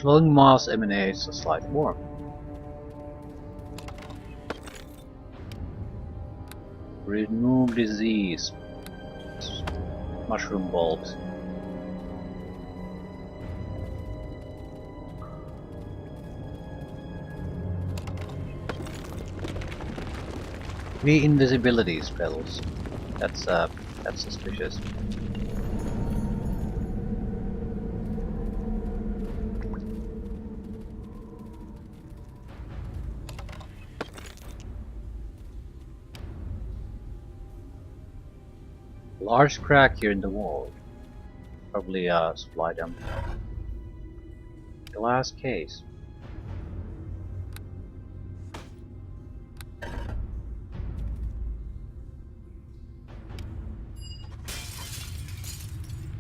glowing mass emanates a slight warmth. Remove disease. Mushroom bulbs. The invisibility spells. That's suspicious. Large crack here in the wall. Probably a supply dump. Glass case.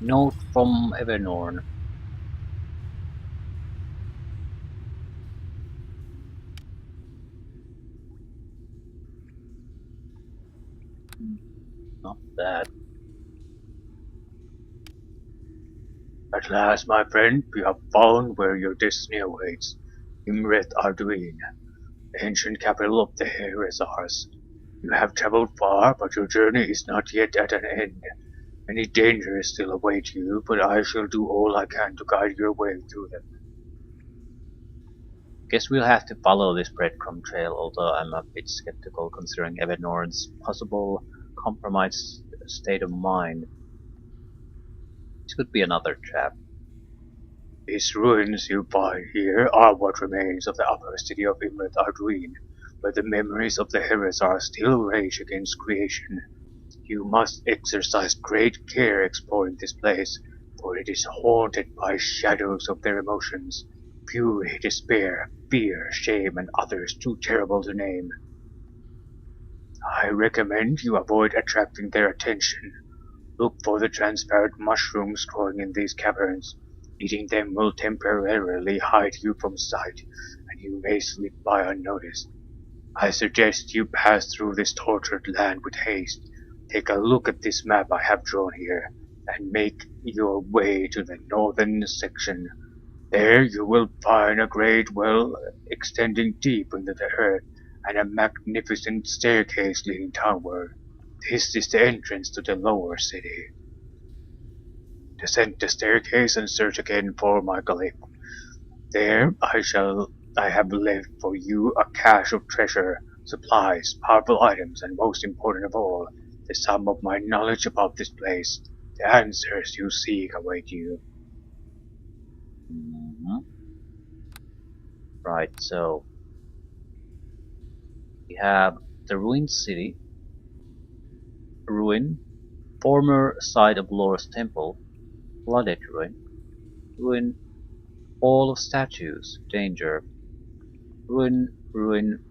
Note from Evernorn. Not bad. At last, my friend, we have found where your destiny awaits. Ymreth-Arduin, ancient capital of the Heresars. You have traveled far, but your journey is not yet at an end. Many dangers still await you, but I shall do all I can to guide your way through them. Guess we'll have to follow this breadcrumb trail, although I'm a bit skeptical considering Evernorn's possible compromised state of mind. This could be another trap. These ruins you find here are what remains of the upper city of Ymreth-Arduin, where the memories of the Heresars still rage against creation. You must exercise great care exploring this place, for it is haunted by shadows of their emotions: fury, despair, fear, shame, and others too terrible to name. I recommend you avoid attracting their attention. Look for the transparent mushrooms growing in these caverns. Eating them will temporarily hide you from sight, and you may slip by unnoticed. I suggest you pass through this tortured land with haste. Take a look at this map I have drawn here, and make your way to the northern section. There you will find a great well extending deep into the earth, and a magnificent staircase leading downward. This is the entrance to the lower city. Descend the staircase and search again for my glyph. There I have left for you a cache of treasure, supplies, powerful items, and most important of all, the sum of my knowledge about this place. The answers you seek await you. Right, so we have the ruined city, ruin, former site of Lora's temple, flooded ruin, hall of statues, danger, ruin,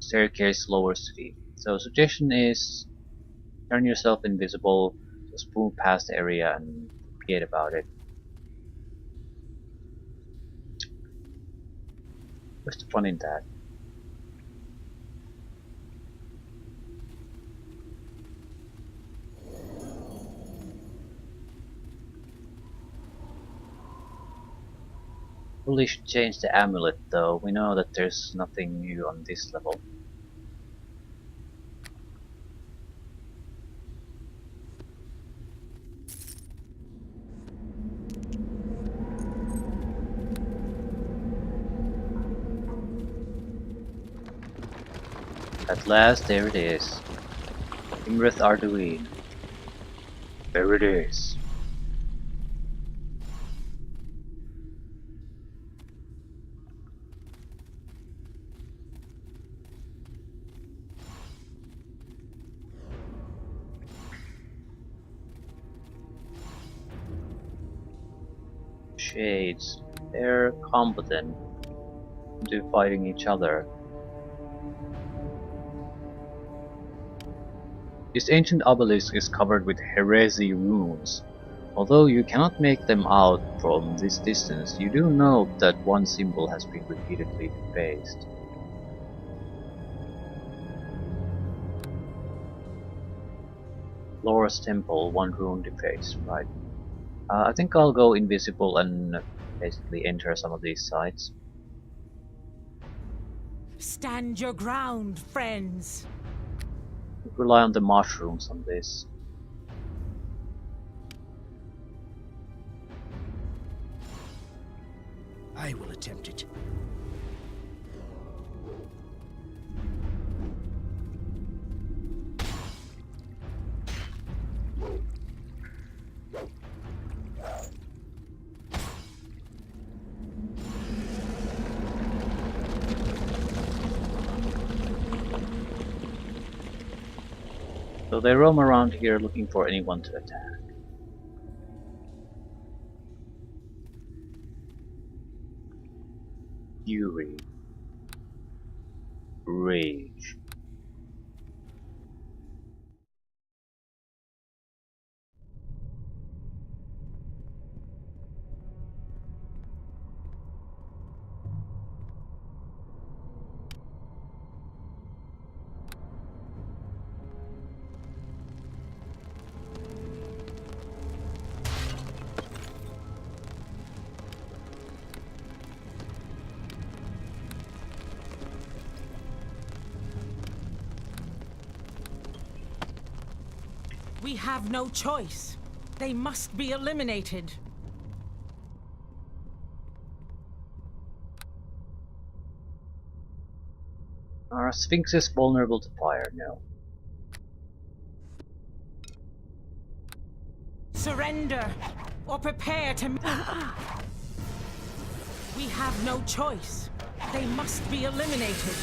staircase, lower city. So suggestion is turn yourself invisible, just move past the area and forget about it. What's the fun in that? Probably should change the amulet though. We know that there's nothing new on this level. At last, there it is. Ymreth-Arduin. There it is. Shades. They're competent to fighting each other. This ancient obelisk is covered with heresy runes. Although you cannot make them out from this distance, you do know that one symbol has been repeatedly defaced. Lora's temple, one rune defaced, right? I think I'll go invisible and basically enter some of these sites. Stand your ground, friends. Rely on the mushrooms on this. I will attempt it. So they roam around here looking for anyone to attack. Fury. Rage. We have no choice. They must be eliminated. Are sphinxes vulnerable to fire? No. Surrender, or prepare to... We have no choice. They must be eliminated.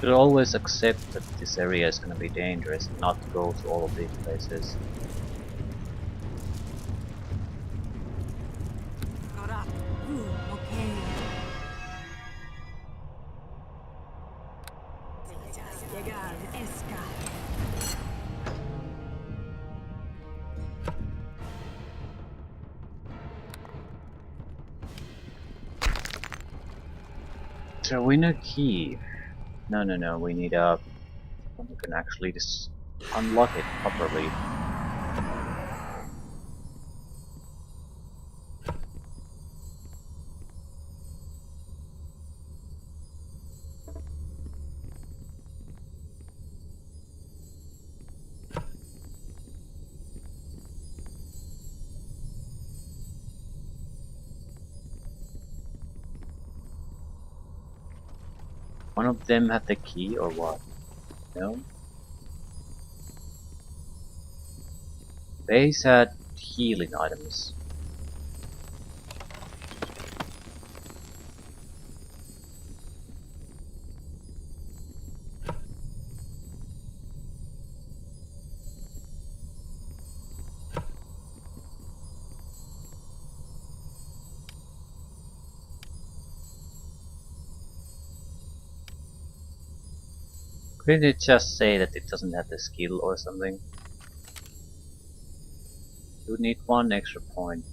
Should always accept that this area is going to be dangerous and not go to all of these places. So we need a key. No, we need a one who can actually just unlock it properly. One of them had the key or what? No? Base had healing items. Couldn't it just say that it doesn't have the skill or something? You need one extra point.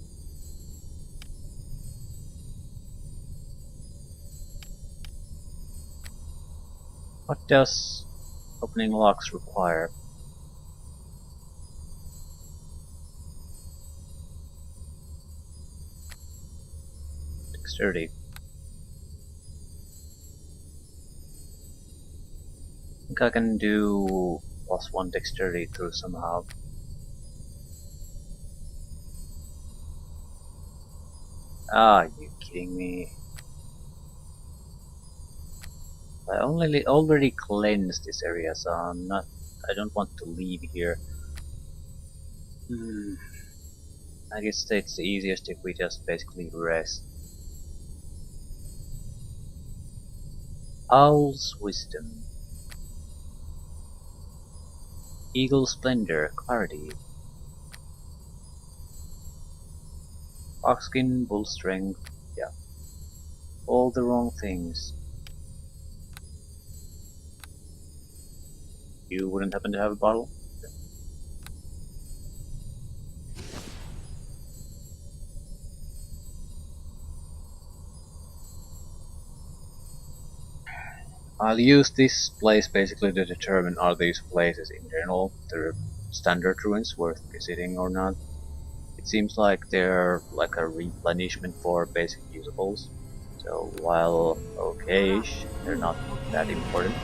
What does opening locks require? Dexterity. I think I can do +1 dexterity through somehow. Ah, you kidding me? I already cleansed this area, so I don't want to leave here. I guess it's the easiest if we just basically rest. Owl's Wisdom. Eagle Splendor, Clarity. Foxskin, Bull Strength, yeah. All the wrong things. You wouldn't happen to have a bottle? I'll use this place basically to determine are these places in general the standard ruins worth visiting or not. It seems like they're like a replenishment for basic usables. So while okay-ish, they're not that important.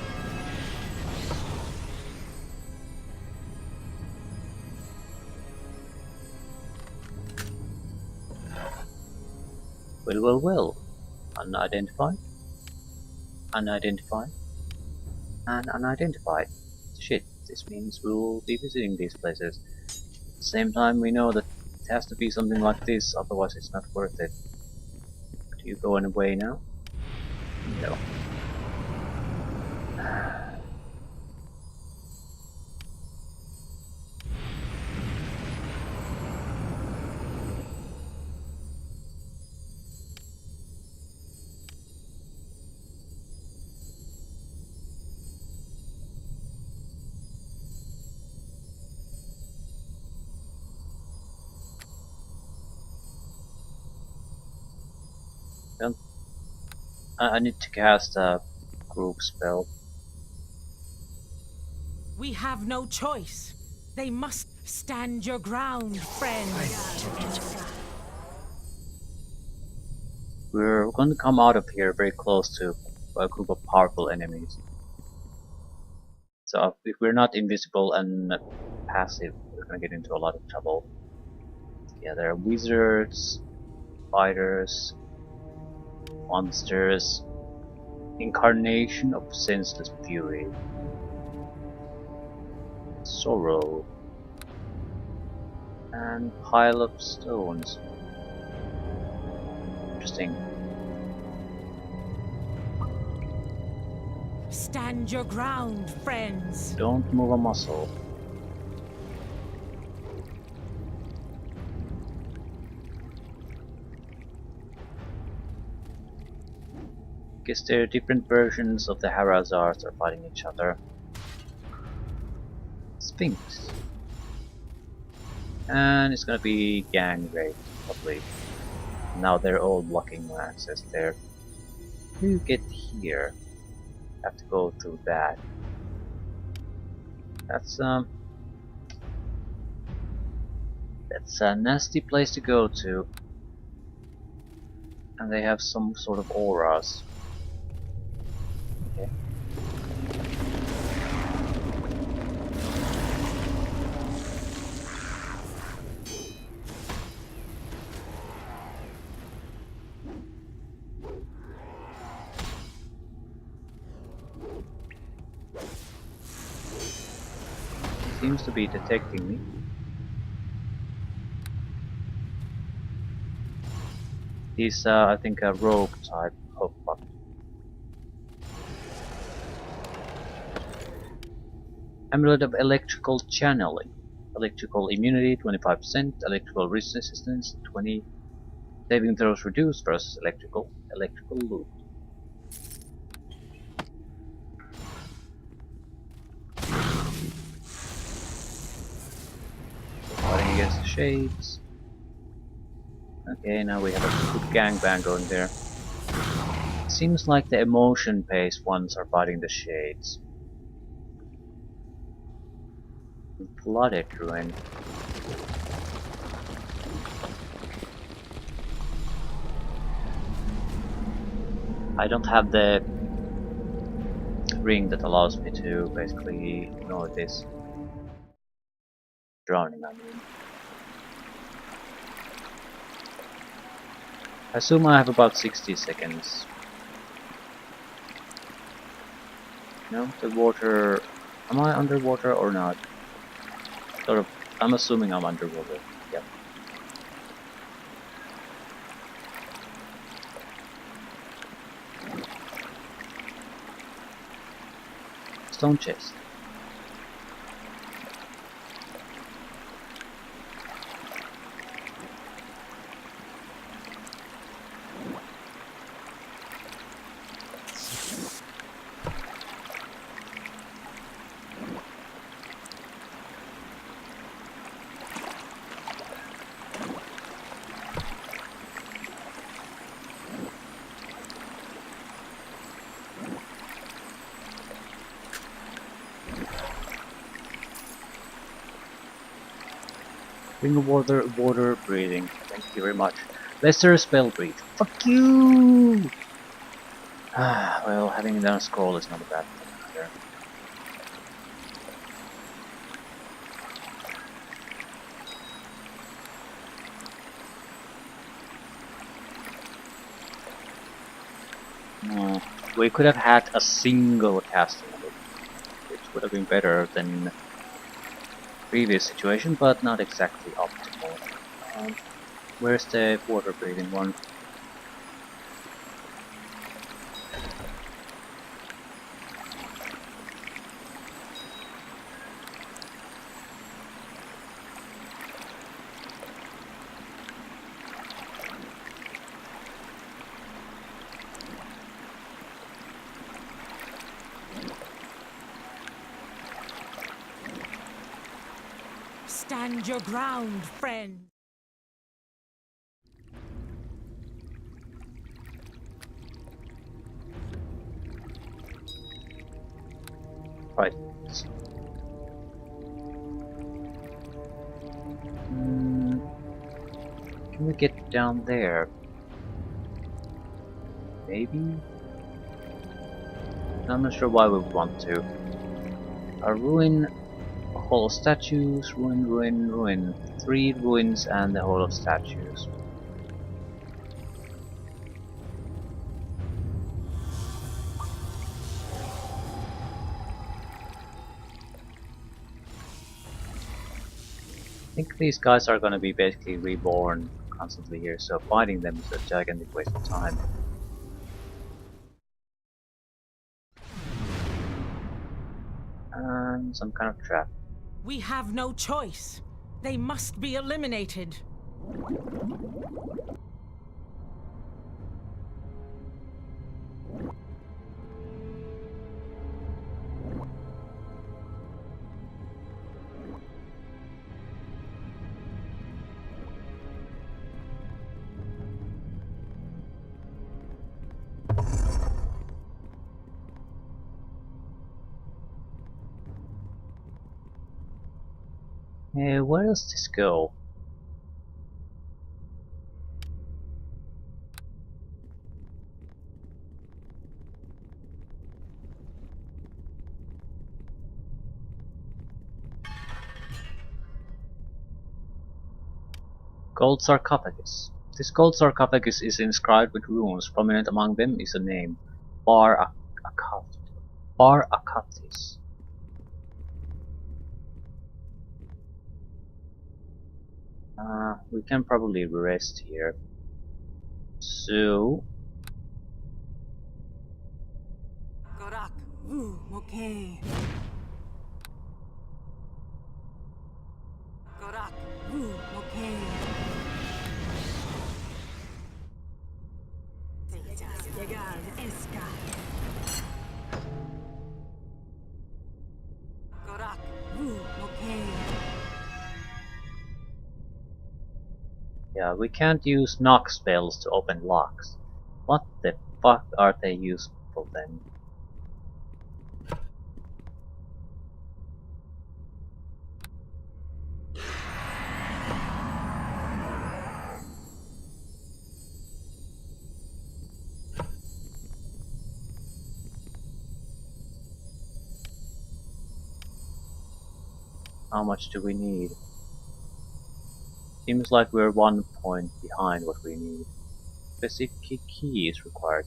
Well. Unidentified, unidentified, and unidentified. Shit, this means we'll be visiting these places. At the same time, we know that it has to be something like this, otherwise it's not worth it. Do you go away now? No. Well, I need to cast a group spell. We have no choice. They must stand your ground, friends. We're going to come out of here very close to a group of powerful enemies. So if we're not invisible and passive, we're going to get into a lot of trouble. Yeah, there are wizards, fighters, monsters, incarnation of senseless fury, sorrow, and pile of stones. Interesting. Stand your ground, friends. Don't move a muscle. Guess there are different versions of the Harazars are fighting each other. Sphinx. And it's gonna be gang rape, probably. Now they're all blocking my access there. How do you get here? Have to go through that. That's a nasty place to go to. And they have some sort of auras. Okay. Seems to be detecting me. He's, I think, a rogue type. Oh fuck. Amulet of Electrical Channeling. Electrical immunity 25%, electrical resistance 20, saving throws reduced versus electrical loop. Fighting against the shades. Okay, now we have a good gangbang going there. Seems like the emotion-based ones are fighting the shades. Flooded ruin. I don't have the ring that allows me to basically ignore this. Drowning, I mean. I assume I have about 60 seconds. No, the water... Am I underwater or not? Sort of, I'm assuming I'm underwater. Yep. Stone chest. Ring water, water breathing. Thank you very much. Lesser spell breathe. Fuck you! Ah, well, having done a scroll is not a bad thing either. We could have had a single casting of it, which would have been better than previous situation, but not exactly optimal. Where's the water breathing one? Stand your ground, friend. Right. Can we get down there? Maybe? I'm not sure why we would want to. A ruin, a hall of statues, ruin, ruin, ruin. 3 ruins and the hall of statues. I think these guys are gonna be basically reborn constantly here, so fighting them is a gigantic waste of time. And some kind of trap. We have no choice. They must be eliminated. Where does this go? Gold sarcophagus. This gold sarcophagus is inscribed with runes. Prominent among them is a name, Bar-Akatis. We can probably rest here. So, Gorak, Vu, Moke. Gorak, Vu, Moke. Llegar, Esca. Gorak, Vu, Moke. yeah, we can't use knock spells to open locks. What the fuck are they useful then? How much do we need? Seems like we're 1 point behind what we need. Specific key is required.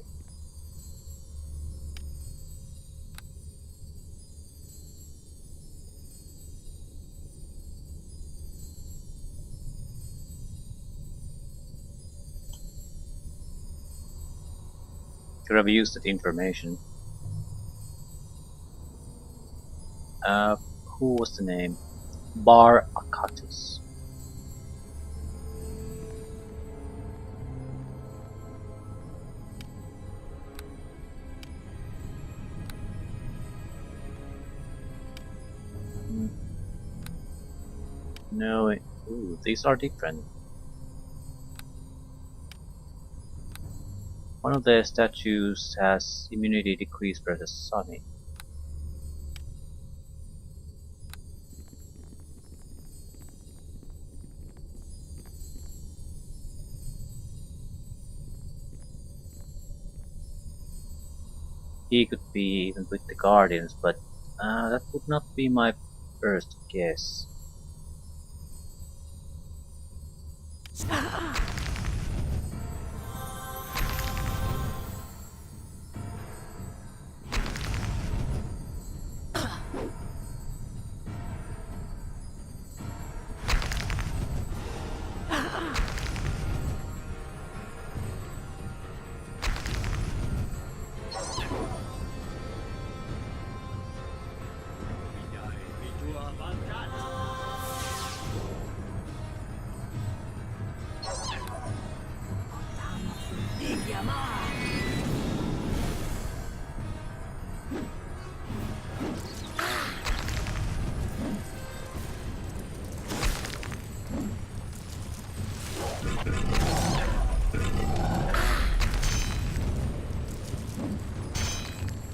Could have used that information. Who was the name? Bar-Akatis. No, ooh, these are different. One of the statues has immunity decreased versus Sunny. He could be even with the Guardians, but that would not be my first guess.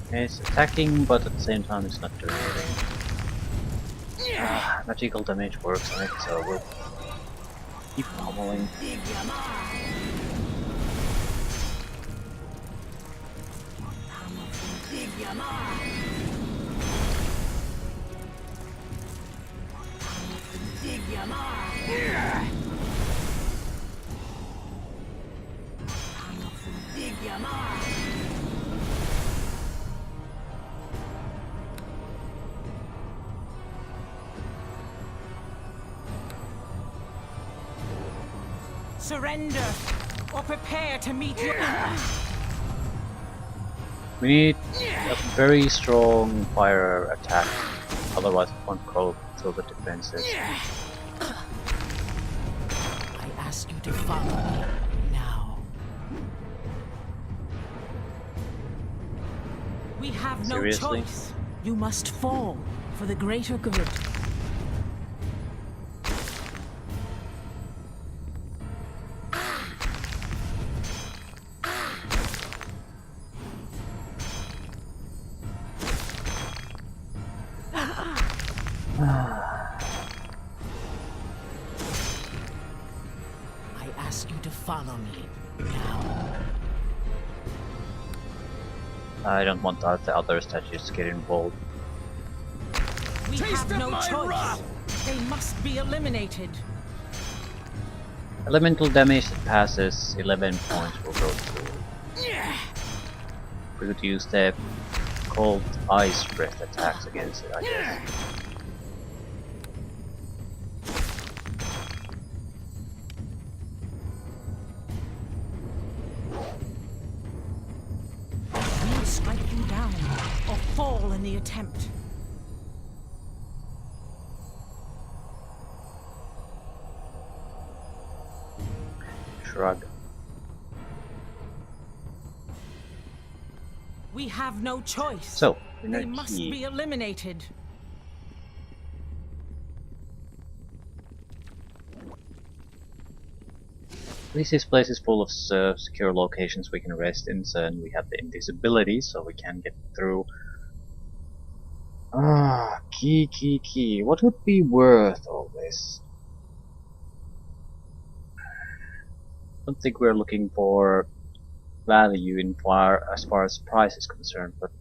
It's attacking, but at the same time it's not doing anything. Magical damage works on it, so we'll keep pummeling. Surrender, or prepare to meet your... We need a very strong fire attack, otherwise it won't go through the defenses. I ask you to follow me now. We have no Seriously? choice. You must fall for the greater good. I ask you to follow me now. I don't want the other statues to get involved. We have no choice. They must be eliminated. Elemental damage that passes 11 points will go through. We could use the cold ice breath attacks against it, I guess. We'll strike you down or fall in the attempt. Shrug. We have no choice. So, They must key. be eliminated. At least this place is full of secure locations we can rest in, so and we have the invisibility, so we can get through. Key. What would be worth all this? I don't think we're looking for value as far as price is concerned, but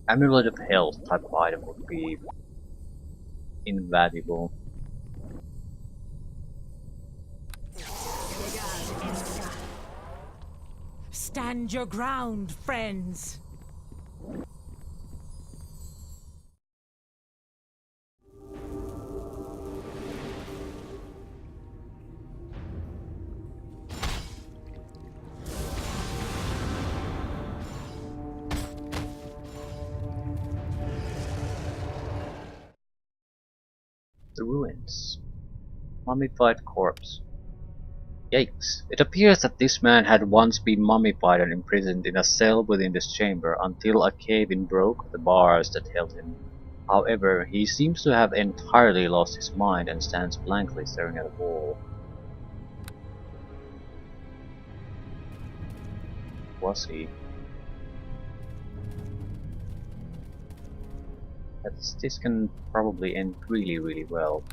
Amulet of Health type of item would be invaluable. Stand your ground, friends. The ruins. Mummified corpse. Yikes. It appears that this man had once been mummified and imprisoned in a cell within this chamber until a cave-in broke the bars that held him. However, he seems to have entirely lost his mind and stands blankly staring at a wall. Was he? This can probably end really well.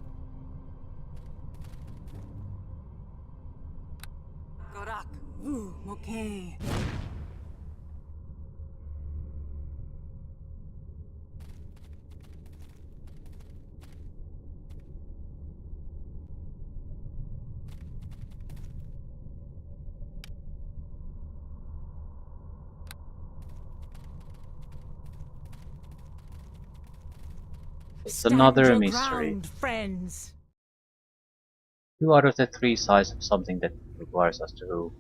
It's Stand another your mystery. ground, friends. 2 out of the 3 sides of something that requires us to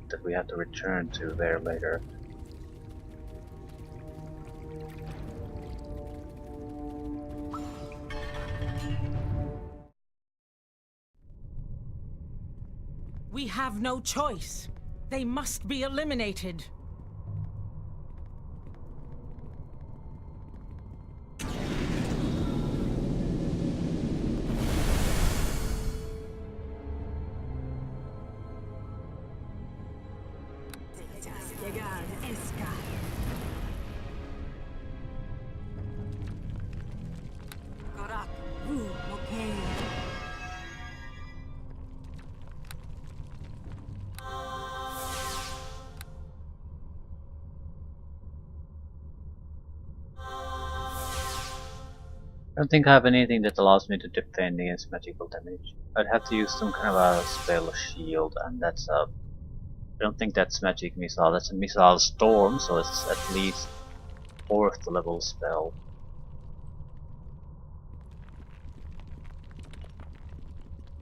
that we have to return to there later. We have no choice. They must be eliminated. I don't think I have anything that allows me to defend against magical damage. I'd have to use some kind of a spell shield, and that's a... I don't think that's magic missile, that's a missile storm, so it's at least 4th level spell.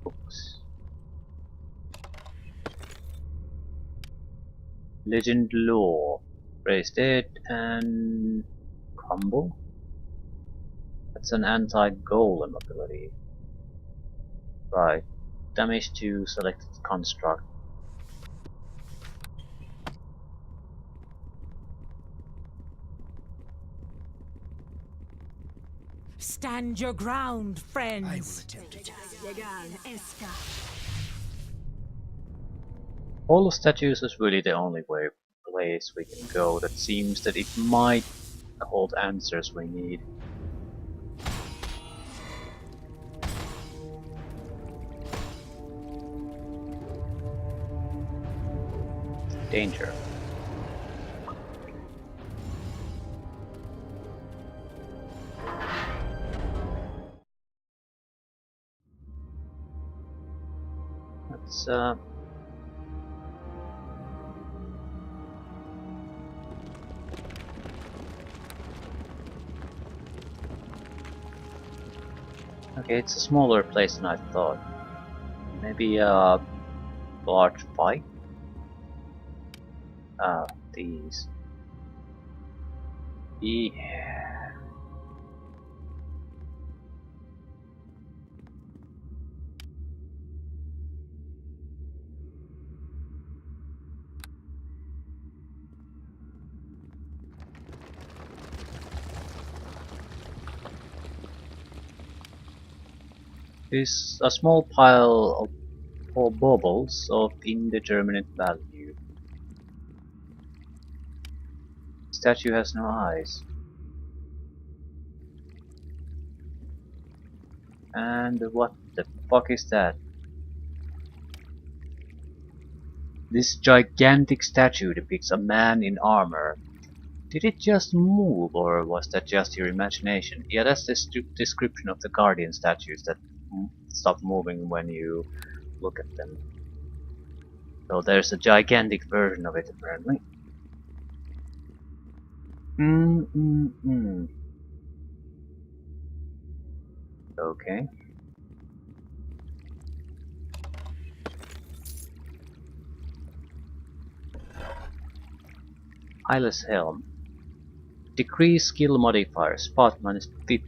Oops. Legend Lore. Raise Dead and Crumble? That's an anti-golem ability. Right. Damage to selected construct. Stand your ground, friends. I will attempt it. All the statues is really the only place we can go that seems that it might hold answers we need. Danger. Let's okay, it's a smaller place than I thought. Maybe a large fight? Ah, these. Yeah. Is a small pile of or baubles of indeterminate value. Statue has no eyes. And what the fuck is that? This gigantic statue depicts a man in armor. Did it just move, or was that just your imagination? Yeah, that's the description of the Guardian statues that stop moving when you look at them. So there's a gigantic version of it apparently. Okay. Eyeless Helm. Decrease skill modifier, spot -50.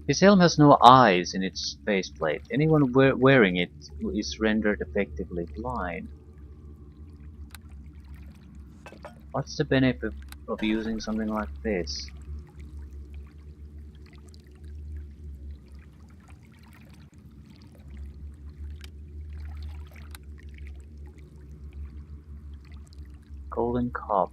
His helm has no eyes in its faceplate. Anyone wearing it is rendered effectively blind. What's the benefit of using something like this? Golden Cup.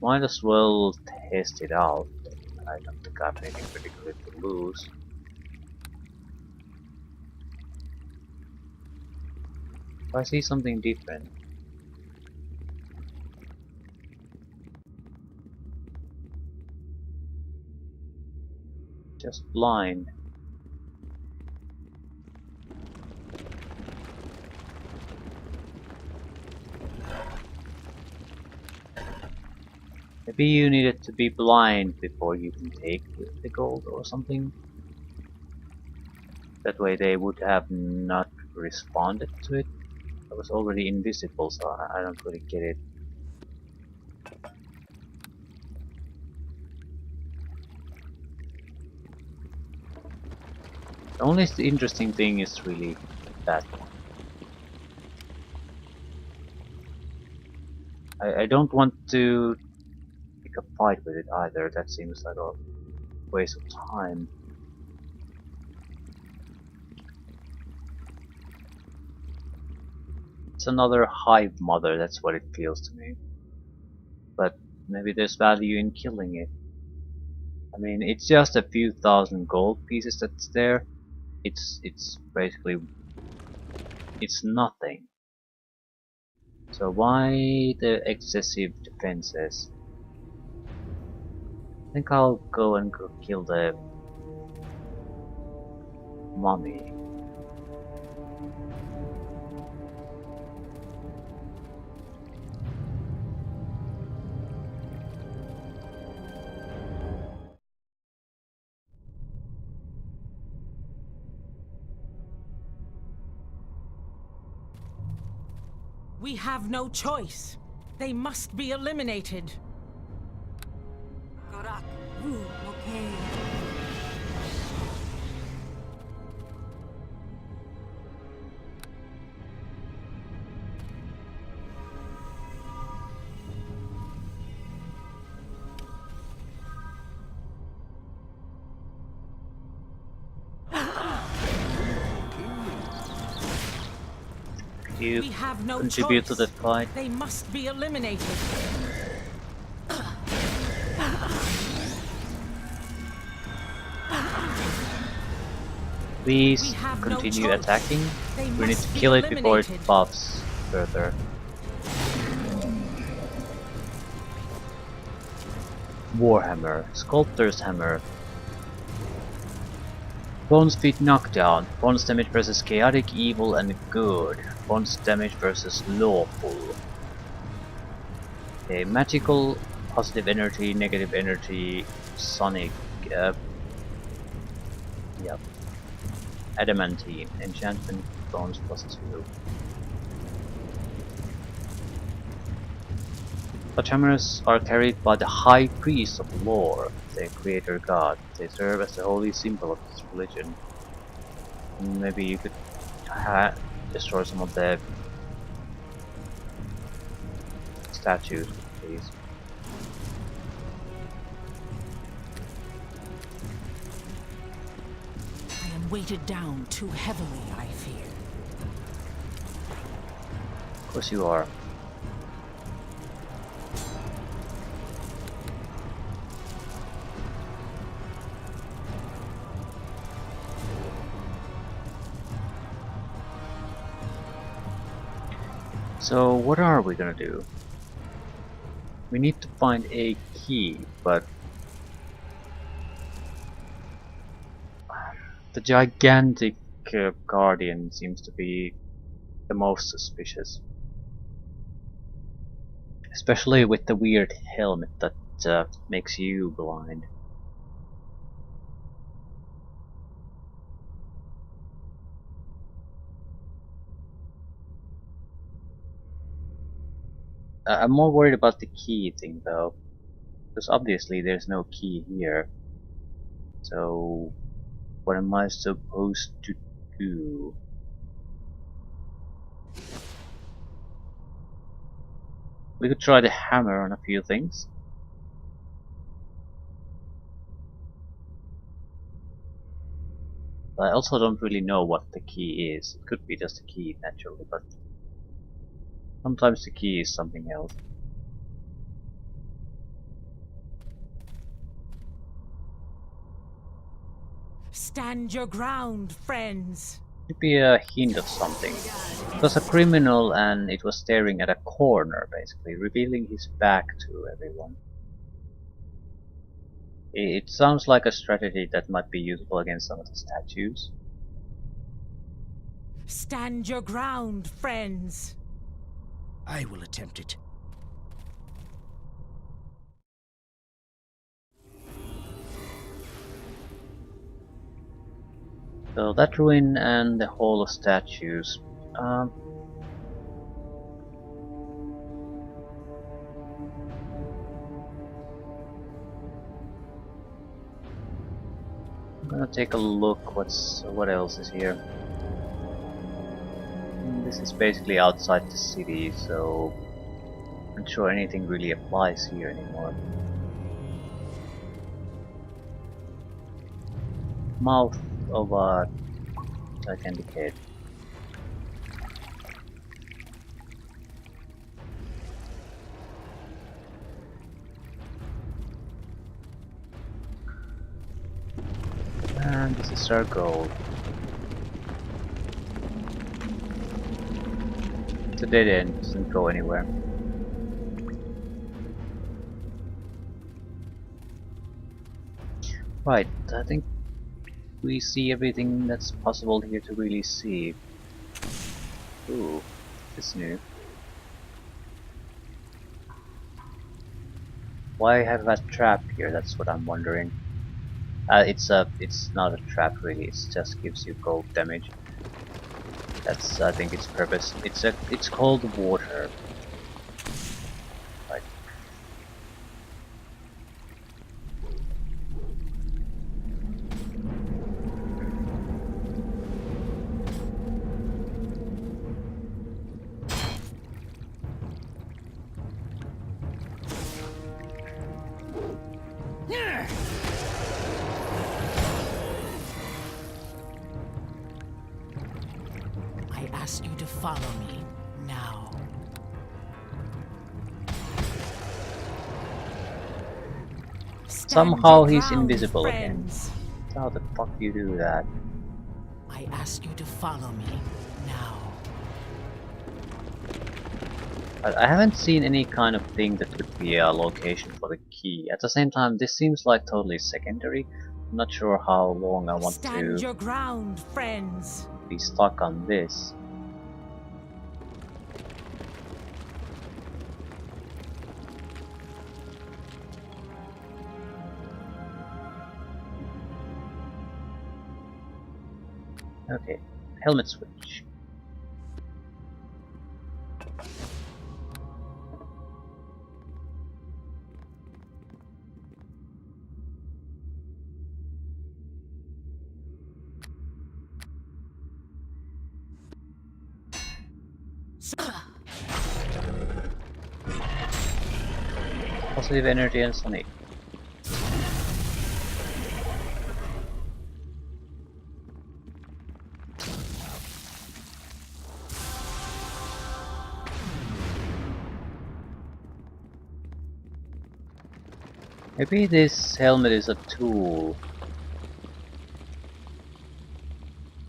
Might as well test it out. I don't think I have anything particularly to lose. If I see something different. Just blind. Maybe you needed to be blind before you can take the gold or something. That way they would have not responded to it. I was already invisible, so I don't really get it. The only interesting thing is really that one. I don't want to pick a fight with it either. That seems like a waste of time. It's another hive mother, that's what it feels to me. But maybe there's value in killing it. I mean, it's just a few thousand gold pieces that's there. It's basically it's nothing. So why the excessive defenses? I think I'll go and go kill the mummy. We have no choice. They must be eliminated. You We have no contribute choice. to the fight. They must be eliminated. Please have no continue choice. attacking. They We need must to be kill it before it eliminated. buffs further. Warhammer, Sculptor's Hammer. Bones feet knockdown. Bones damage versus chaotic, evil, and good. Bones damage versus lawful. Okay, magical, positive energy, negative energy, sonic. Yep. Adamantine, enchantment, bones +2. Such hammers are carried by the High Priest of Lore, the creator god. They serve as the holy symbol of this religion. Maybe you could destroy some of the statues, please. I am weighted down too heavily, I fear. Of course you are. So what are we gonna do? We need to find a key, but the gigantic guardian seems to be the most suspicious. Especially with the weird helmet that makes you blind. I'm more worried about the key thing though, because obviously there's no key here. So what am I supposed to do? We could try the hammer on a few things. I also don't really know what the key is. It could be just a key naturally, but sometimes the key is something else. Stand your ground, friends. Could be a hint of something. It was a criminal and it was staring at a corner basically, revealing his back to everyone. It sounds like a strategy that might be useful against some of the statues. Stand your ground, friends. I will attempt it. So that ruin and the Hall of Statues. Um, I'm gonna take a look. What else is here? This is basically outside the city, so I'm not sure anything really applies here anymore. Mouth of a gigantic head. And this is our goal. It's a dead end, doesn't go anywhere. Right, I think we see everything that's possible here to really see. Ooh, this is new. Why have a trap here? That's what I'm wondering. It's not a trap really. It just gives you gold damage. That's, I think, its purpose. It's called water. Right. I ask you to follow me now. Somehow he's invisible again. How the fuck you do that? I ask you to follow me now. But I haven't seen any kind of thing that could be a location for the key. At the same time, this seems like totally secondary. I'm not sure how long I want Stand to your ground, friends. be stuck on this. Okay, helmet switch. Positive energy and Sonic. Maybe this helmet is a tool.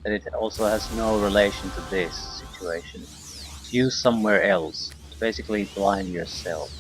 That it also has no relation to this situation. It's used somewhere else. To basically blind yourself.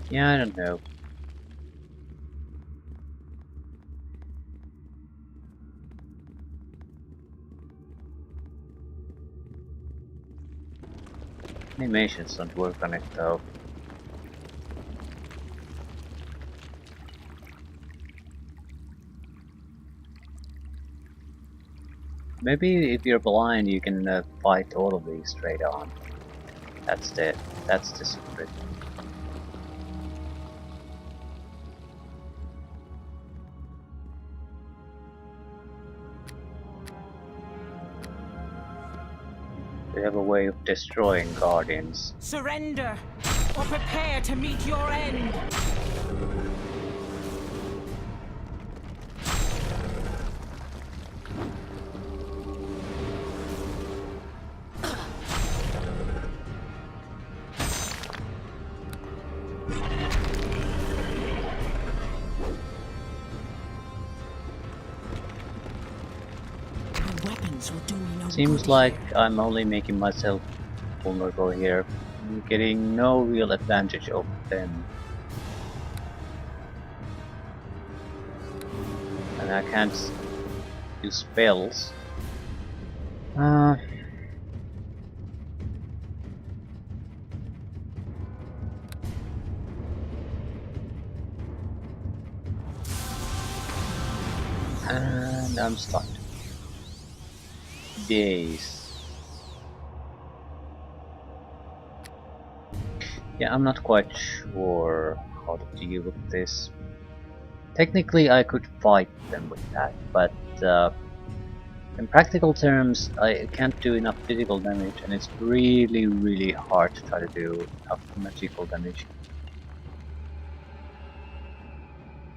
Yeah, I don't know. Animations don't work on it though. Maybe if you're blind you can fight all of these straight on. That's the secret. They have a way of destroying guardians. Surrender, or prepare to meet your end. weapons will do me no Seems good like here. I'm only making myself vulnerable here. I'm getting no real advantage of them. And I can't use spells. Uh, and I'm stuck. Days. Yeah, I'm not quite sure how to deal with this. Technically, I could fight them with that, but in practical terms, I can't do enough physical damage, and it's really hard to try to do enough magical damage.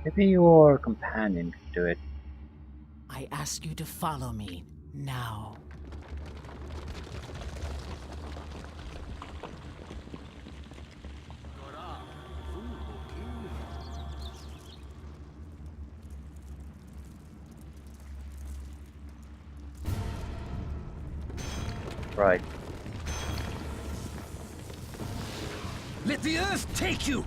Maybe your companion could do it. I ask you to follow me now. Right. Let the earth take you!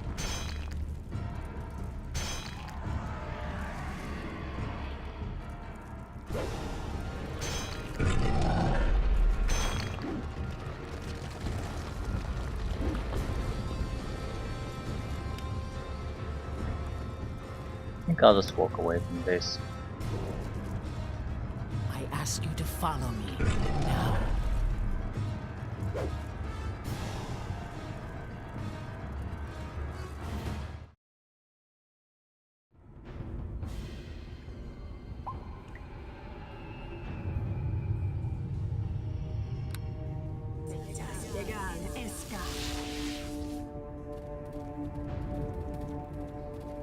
I think I'll just walk away from this. I ask you to follow me now.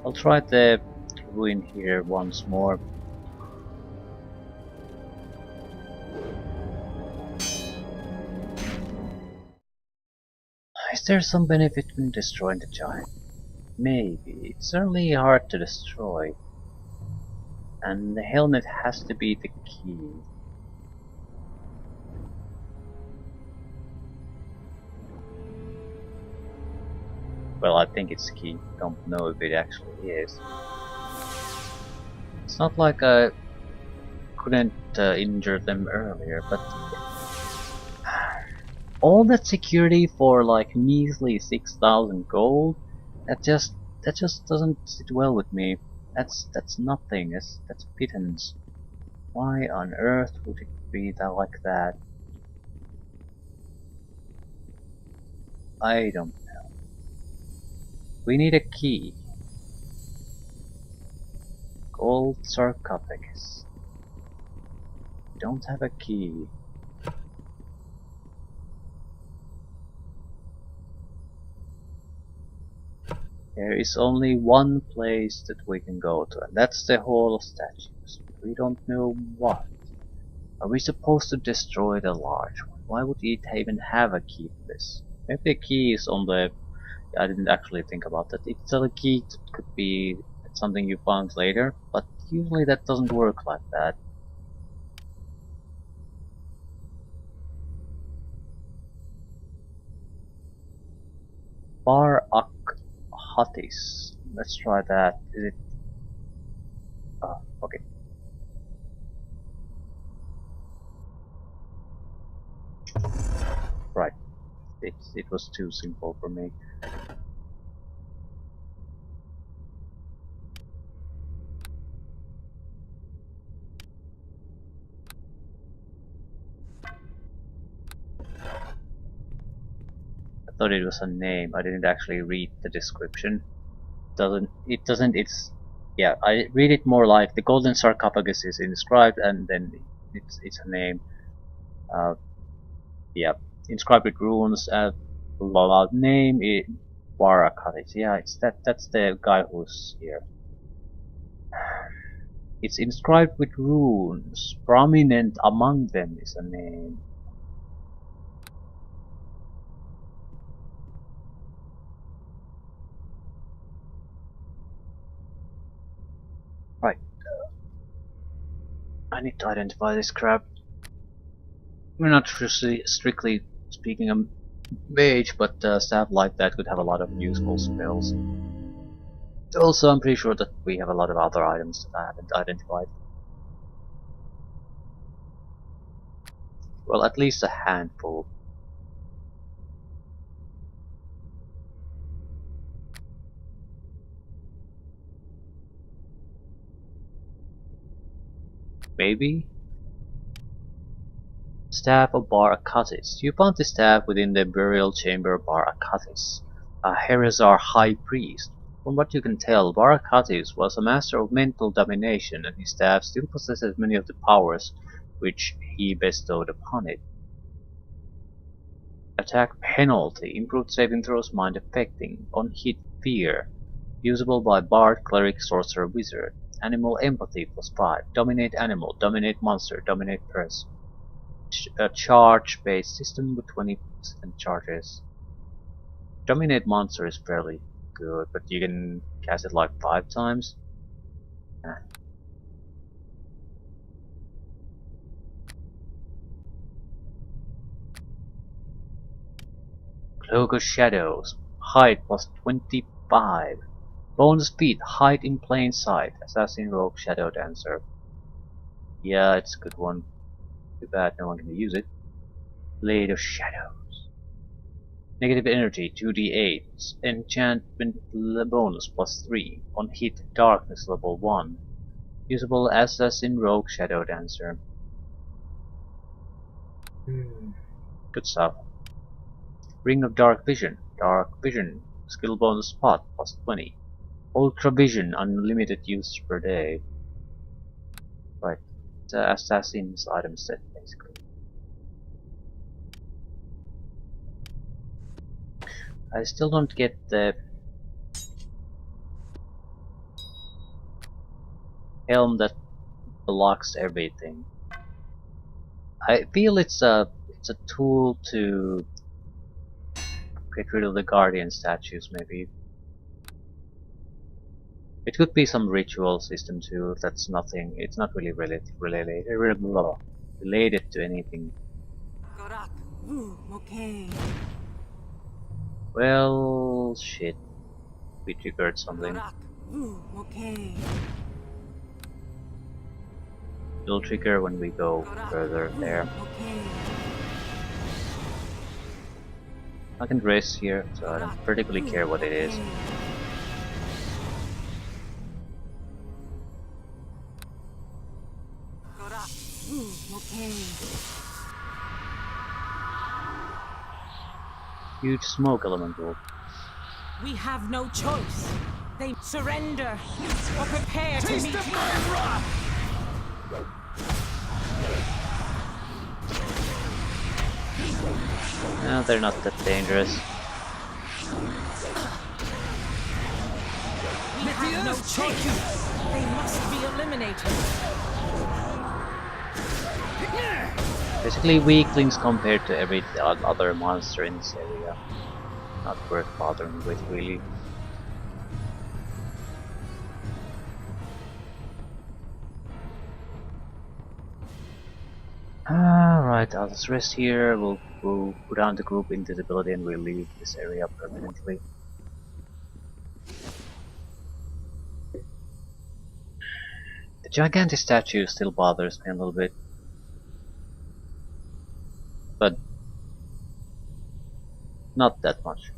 I'll try the ruin here once more. Is there some benefit in destroying the giant? Maybe. It's certainly hard to destroy. And the helmet has to be the key. Well, I think it's key. Don't know if it actually is. It's not like I couldn't injure them earlier, but all that security for like measly 6,000 gold, that just doesn't sit well with me. That's nothing. That's pittance. Why on earth would it be that like that? I don't know. We need a key. Gold sarcophagus. Don't have a key. There is only one place that we can go to, and that's the Hall of Statues. We don't know what. Are we supposed to destroy the large one? Why would it even have a key for this? Maybe the key is on the... I didn't actually think about that. It's a key that could be something you found later, but usually that doesn't work like that. Bar Hatis. Let's try that. Is it... Ah, okay. Right. It was too simple for me. I thought it was a name. I didn't actually read the description. It's... Yeah, I read it more like the golden sarcophagus is inscribed and then it's a name. Uh, yeah, inscribed with runes. Name is Warakatis. Yeah, that's the guy who's here. It's inscribed with runes. Prominent among them is a name. Right. I need to identify this crap. We're not strictly speaking a mage, but staff like that could have a lot of useful spells. Also, I'm pretty sure that we have a lot of other items that I haven't identified. Well, at least a handful. Maybe? Staff of Bar Akatis. You found the staff within the burial chamber of Bar Akatis, a Heresar high priest. From what you can tell, Bar Akatis was a master of mental domination, and his staff still possesses many of the powers which he bestowed upon it. Attack penalty. Improved saving throws mind affecting. On hit fear. Usable by Bard, Cleric, Sorcerer, Wizard. Animal empathy +5. Dominate animal, dominate monster, dominate person. A charge-based system with 20% charges. Dominate monster is fairly good, but you can cast it like 5 times. Cloak of Shadows. Height +25. Bonus speed, hide in plain sight. Assassin, Rogue, Shadow Dancer. Yeah, it's a good one. Too bad no one can use it. Blade of Shadows. Negative energy 2d8. Enchantment bonus +3. On hit, darkness level 1. Usable Assassin, Rogue, Shadow Dancer. Good stuff. Ring of Dark Vision. Dark Vision. Skill bonus spot +20. Ultra Vision, unlimited use per day. Right. The Assassin's item set, basically. I still don't get the helm that blocks everything. I feel it's a tool to get rid of the guardian statues, maybe. It could be some ritual system too. That's nothing. It's not really related to anything. Well, shit. We triggered something. It'll trigger when we go further there. I can race here, so I don't particularly care what it is. Huge smoke elemental. We have no choice. They surrender or prepare to meet No, they're not that dangerous. We have no choice. They must be eliminated. Basically weaklings compared to every other monster in this area. Not worth bothering with, really. Alright, I'll just rest here. We'll put on the group invisibility and we'll leave this area permanently. The gigantic statue still bothers me a little bit. But not that much.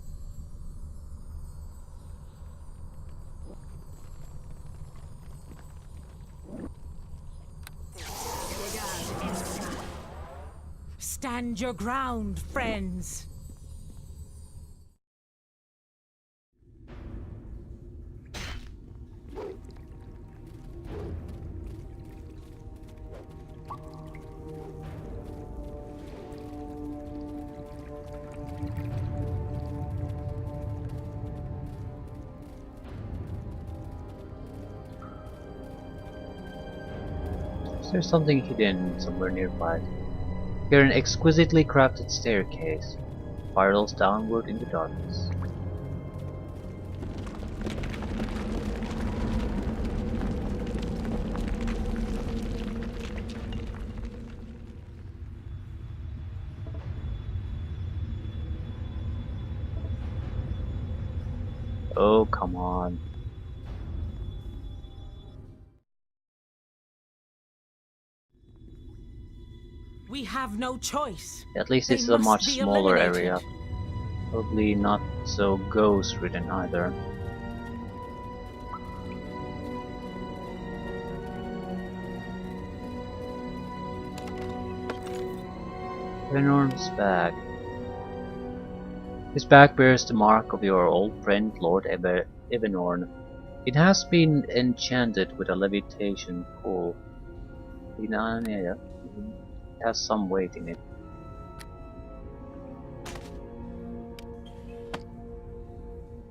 Stand your ground, friends. There's something hidden somewhere nearby. Here an exquisitely crafted staircase spirals downward in the darkness. Oh, come on. We have no choice. At least They it's a must much be smaller eliminated. area. Probably not so ghost-ridden either. Renorm's bag. This bag bears the mark of your old friend Lord Evenorn. It has been enchanted with a levitation pull. It has some weight in it.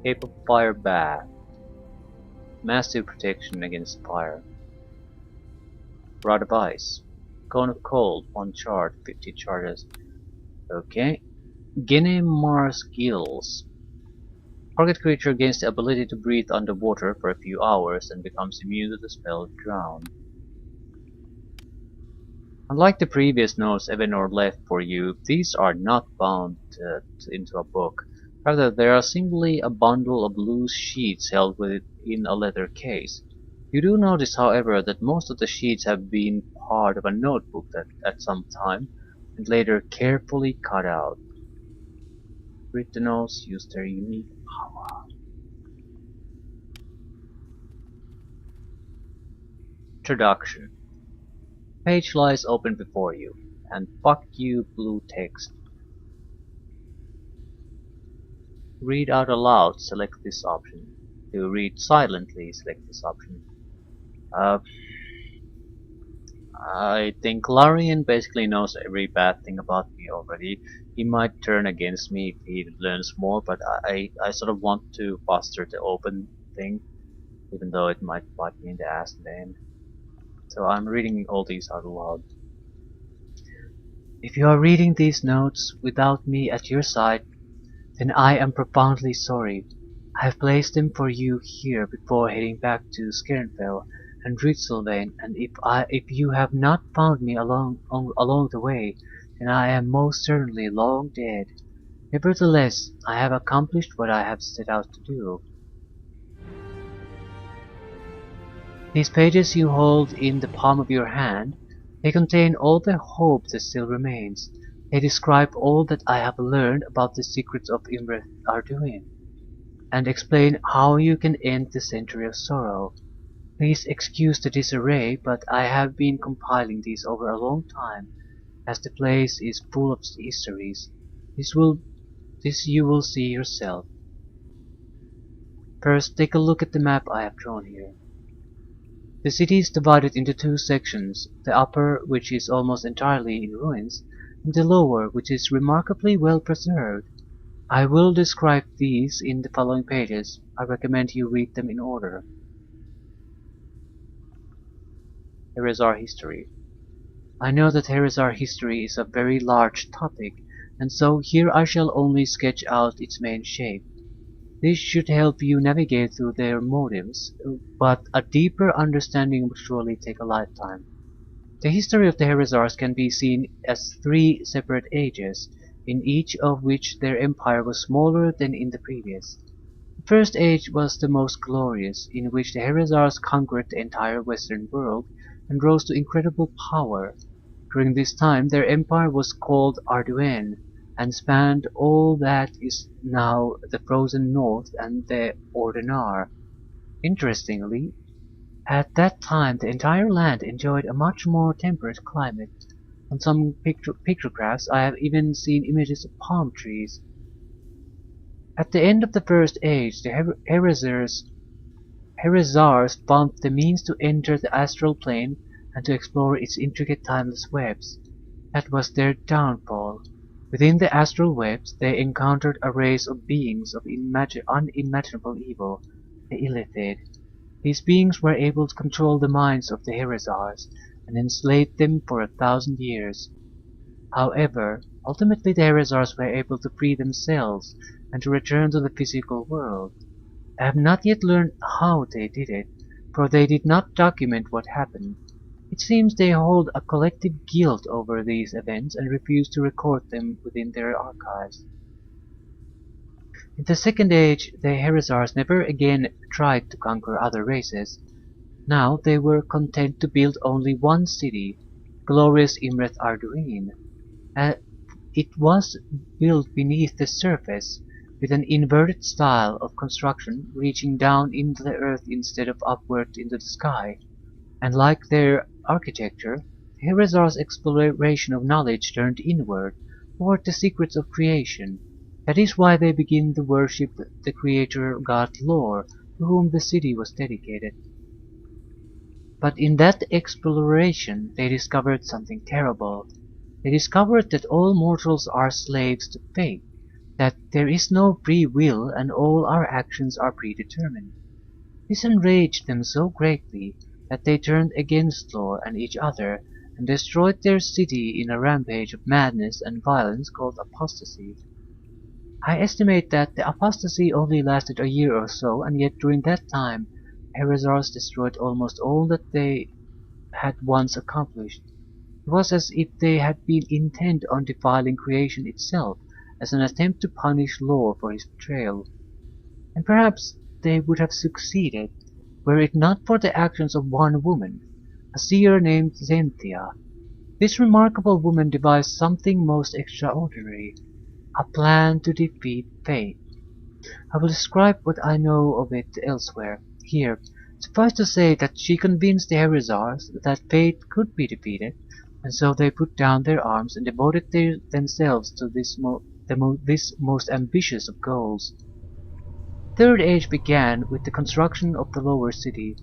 Cape of Fire Bath. Massive protection against fire. Rod of Ice. Cone of Cold, 1 charge, 50 charges. Okay. Guinea Mars Gills. Target creature gains the ability to breathe underwater for a few hours and becomes immune to the spell Drown. Unlike the previous notes Evenor left for you, these are not bound into a book. Rather, they are simply a bundle of loose sheets held within a leather case. You do notice, however, that most of the sheets have been part of a notebook at some time, and later carefully cut out. Read the notes, use their unique power. Introduction. Page lies open before you, and fuck you blue text. Read out aloud, select this option. To read silently, select this option. Uh, I think Larian basically knows every bad thing about me already. He might turn against me if he learns more, but I sort of want to foster the open thing, even though it might bite me in the ass in the end. So I'm reading all these out loud. If you are reading these notes without me at your side, then I am profoundly sorry. I have placed them for you here before heading back to Skernfell and Ritzelvain, and if you have not found me along the way, then I am most certainly long dead. Nevertheless, I have accomplished what I have set out to do. These pages you hold in the palm of your hand, they contain all the hope that still remains. They describe all that I have learned about the secrets of Ymreth-Arduin, and explain how you can end the century of sorrow. Please excuse the disarray, but I have been compiling these over a long time, as the place is full of histories. This you will see yourself. First, take a look at the map I have drawn here. The city is divided into two sections, the upper, which is almost entirely in ruins, and the lower, which is remarkably well preserved. I will describe these in the following pages. I recommend you read them in order. Heresar history. I know that Heresar history is a very large topic, and so here I shall only sketch out its main shape. This should help you navigate through their motives, but a deeper understanding would surely take a lifetime. The history of the Heresars can be seen as three separate ages, in each of which their empire was smaller than in the previous. The first age was the most glorious, in which the Heresars conquered the entire western world and rose to incredible power. During this time their empire was called Arduin, and spanned all that is now the frozen north and the Ordenar. Interestingly, at that time the entire land enjoyed a much more temperate climate. On some pictographs I have even seen images of palm trees. At the end of the First Age, the Heresars found the means to enter the astral plane and to explore its intricate timeless webs. That was their downfall. Within the astral webs they encountered a race of beings of unimaginable evil, the Illithid. These beings were able to control the minds of the Heresars and enslaved them for 1,000 years. However, ultimately the Heresars were able to free themselves and to return to the physical world. I have not yet learned how they did it, for they did not document what happened. It seems they hold a collective guilt over these events and refuse to record them within their archives. In the Second Age, the Heresars never again tried to conquer other races. Now they were content to build only one city, glorious Ymreth-Arduin. It was built beneath the surface, with an inverted style of construction reaching down into the earth instead of upward into the sky, and like their architecture, the Heresar's exploration of knowledge turned inward, toward the secrets of creation. That is why they begin to worship the creator god Lore, to whom the city was dedicated. But in that exploration they discovered something terrible. They discovered that all mortals are slaves to fate, that there is no free will and all our actions are predetermined. This enraged them so greatly that they turned against Lore and each other and destroyed their city in a rampage of madness and violence called apostasy. I estimate that the apostasy only lasted a year or so, and yet during that time Heresars destroyed almost all that they had once accomplished. It was as if they had been intent on defiling creation itself, as an attempt to punish Lore for his betrayal. And perhaps they would have succeeded, were it not for the actions of one woman, a seer named Zenthia. This remarkable woman devised something most extraordinary, a plan to defeat fate. I will describe what I know of it elsewhere. Here, suffice to say that she convinced the Heresars that fate could be defeated, and so they put down their arms and devoted themselves to this most ambitious of goals. The Third Age began with the construction of the lower city.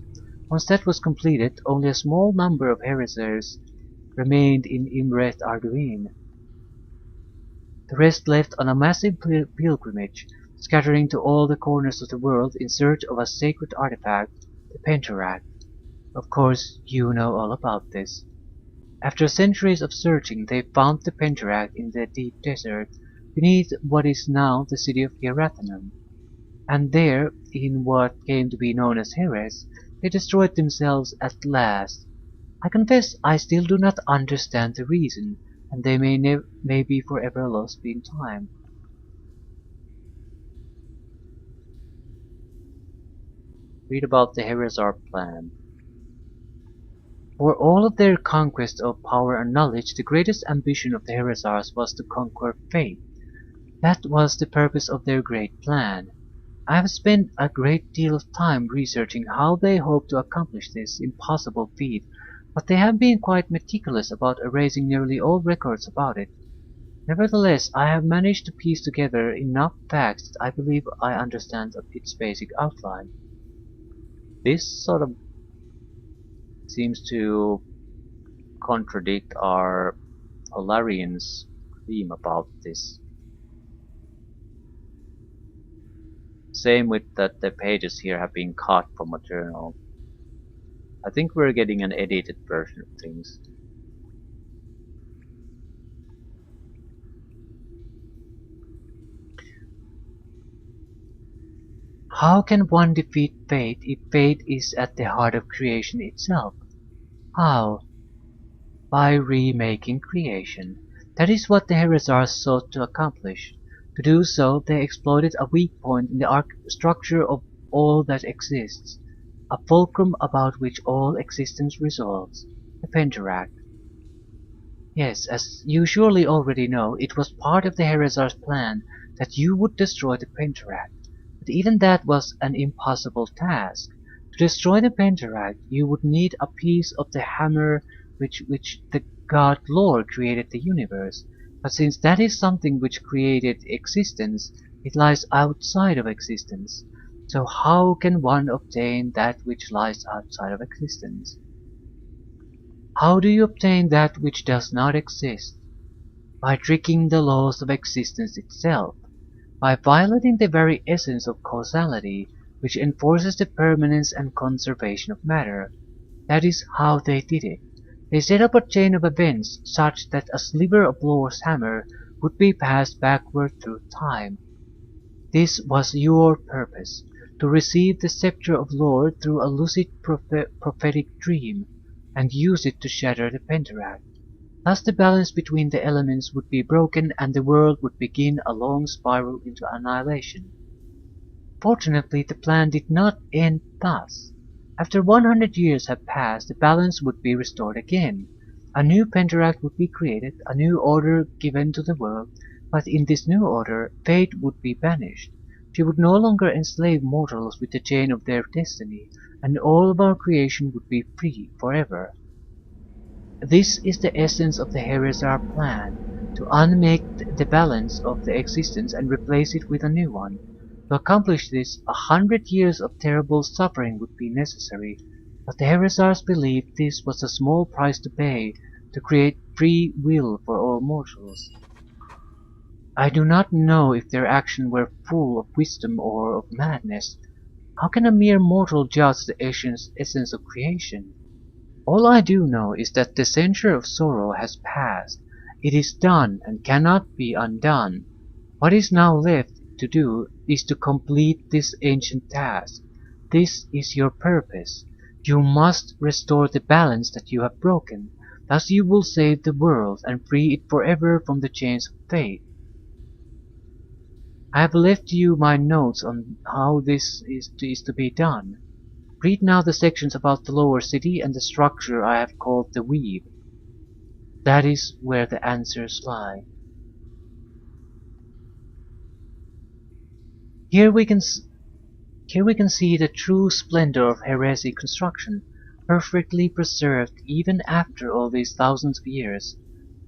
Once that was completed, only a small number of Heresars remained in Ymreth-Arduin. The rest left on a massive pilgrimage, scattering to all the corners of the world in search of a sacred artifact, the Pentaract. Of course, you know all about this. After centuries of searching, they found the Pentaract in the deep desert, beneath what is now the city of Ymreth-Arduin. And there, in what came to be known as Heres, they destroyed themselves at last. I confess I still do not understand the reason, and they may be forever lost in time. Read about the Heresar plan. For all of their conquest of power and knowledge, the greatest ambition of the Heresars was to conquer fate. That was the purpose of their great plan. I have spent a great deal of time researching how they hope to accomplish this impossible feat, but they have been quite meticulous about erasing nearly all records about it. Nevertheless, I have managed to piece together enough facts that I believe I understand its basic outline. This sort of seems to contradict our Polarian's theme about this. Same with that the pages here have been cut from a journal. I think we're getting an edited version of things. How can one defeat fate if fate is at the heart of creation itself? How? By remaking creation. That is what the Heresars sought to accomplish. To do so, they exploited a weak point in the structure of all that exists, a fulcrum about which all existence resolves, the Pentaract. Yes, as you surely already know, it was part of the Heresar's plan that you would destroy the Pentaract. But even that was an impossible task. To destroy the Pentaract, you would need a piece of the hammer which the god Lore created the universe. But since that is something which created existence, it lies outside of existence. So how can one obtain that which lies outside of existence? How do you obtain that which does not exist? By tricking the laws of existence itself, by violating the very essence of causality, which enforces the permanence and conservation of matter. That is how they did it. They set up a chain of events such that a sliver of Lore's hammer would be passed backward through time. This was your purpose, to receive the scepter of Lore through a lucid prophetic dream, and use it to shatter the Pentaract. Thus the balance between the elements would be broken and the world would begin a long spiral into annihilation. Fortunately, the plan did not end thus. After 100 years had passed, the balance would be restored again. A new Penteract would be created, a new order given to the world, but in this new order, fate would be banished. She would no longer enslave mortals with the chain of their destiny, and all of our creation would be free forever. This is the essence of the Heresar plan, to unmake the balance of the existence and replace it with a new one. To accomplish this, 100 years of terrible suffering would be necessary, but the Heresars believed this was a small price to pay to create free will for all mortals. I do not know if their actions were full of wisdom or of madness. How can a mere mortal judge the essence of creation? All I do know is that the century of sorrow has passed. It is done and cannot be undone. What is now left to do is to complete this ancient task. This is your purpose. You must restore the balance that you have broken. Thus you will save the world and free it forever from the chains of fate. I have left you my notes on how this is to be done. Read now the sections about the lower city and the structure I have called the Weave. That is where the answers lie. Here we can see the true splendor of heresy construction, perfectly preserved even after all these thousands of years.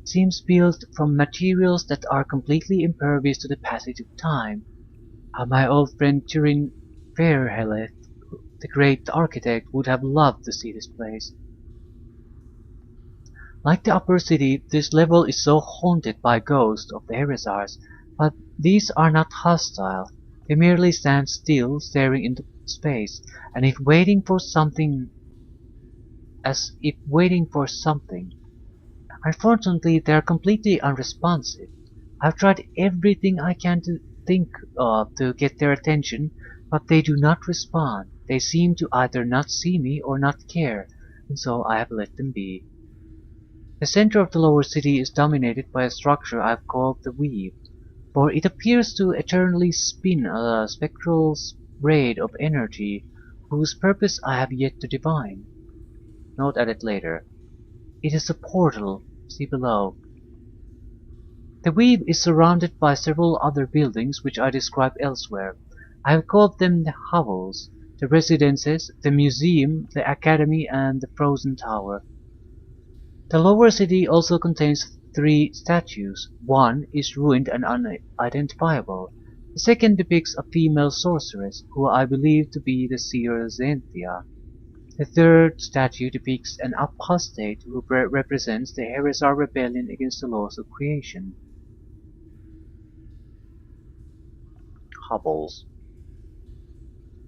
It seems built from materials that are completely impervious to the passage of time. How my old friend Turin Fairheleth, the great architect, would have loved to see this place. Like the upper city, this level is so haunted by ghosts of the Heresars, but these are not hostile. They merely stand still, staring into space, as if waiting for something. Unfortunately, they are completely unresponsive. I've tried everything I can to think of to get their attention, but they do not respond. They seem to either not see me or not care, and so I have let them be. The center of the lower city is dominated by a structure I have called the Weave, for it appears to eternally spin a spectral braid of energy whose purpose I have yet to divine. Note added later. It is a portal. See below. The Weave is surrounded by several other buildings which I describe elsewhere. I have called them the hovels, the residences, the museum, the academy, and the frozen tower. The lower city also contains 3 statues. One is ruined and unidentifiable. The second depicts a female sorceress, who I believe to be the seer Zenthia. The third statue depicts an apostate who represents the Heresar rebellion against the laws of creation. Hovels.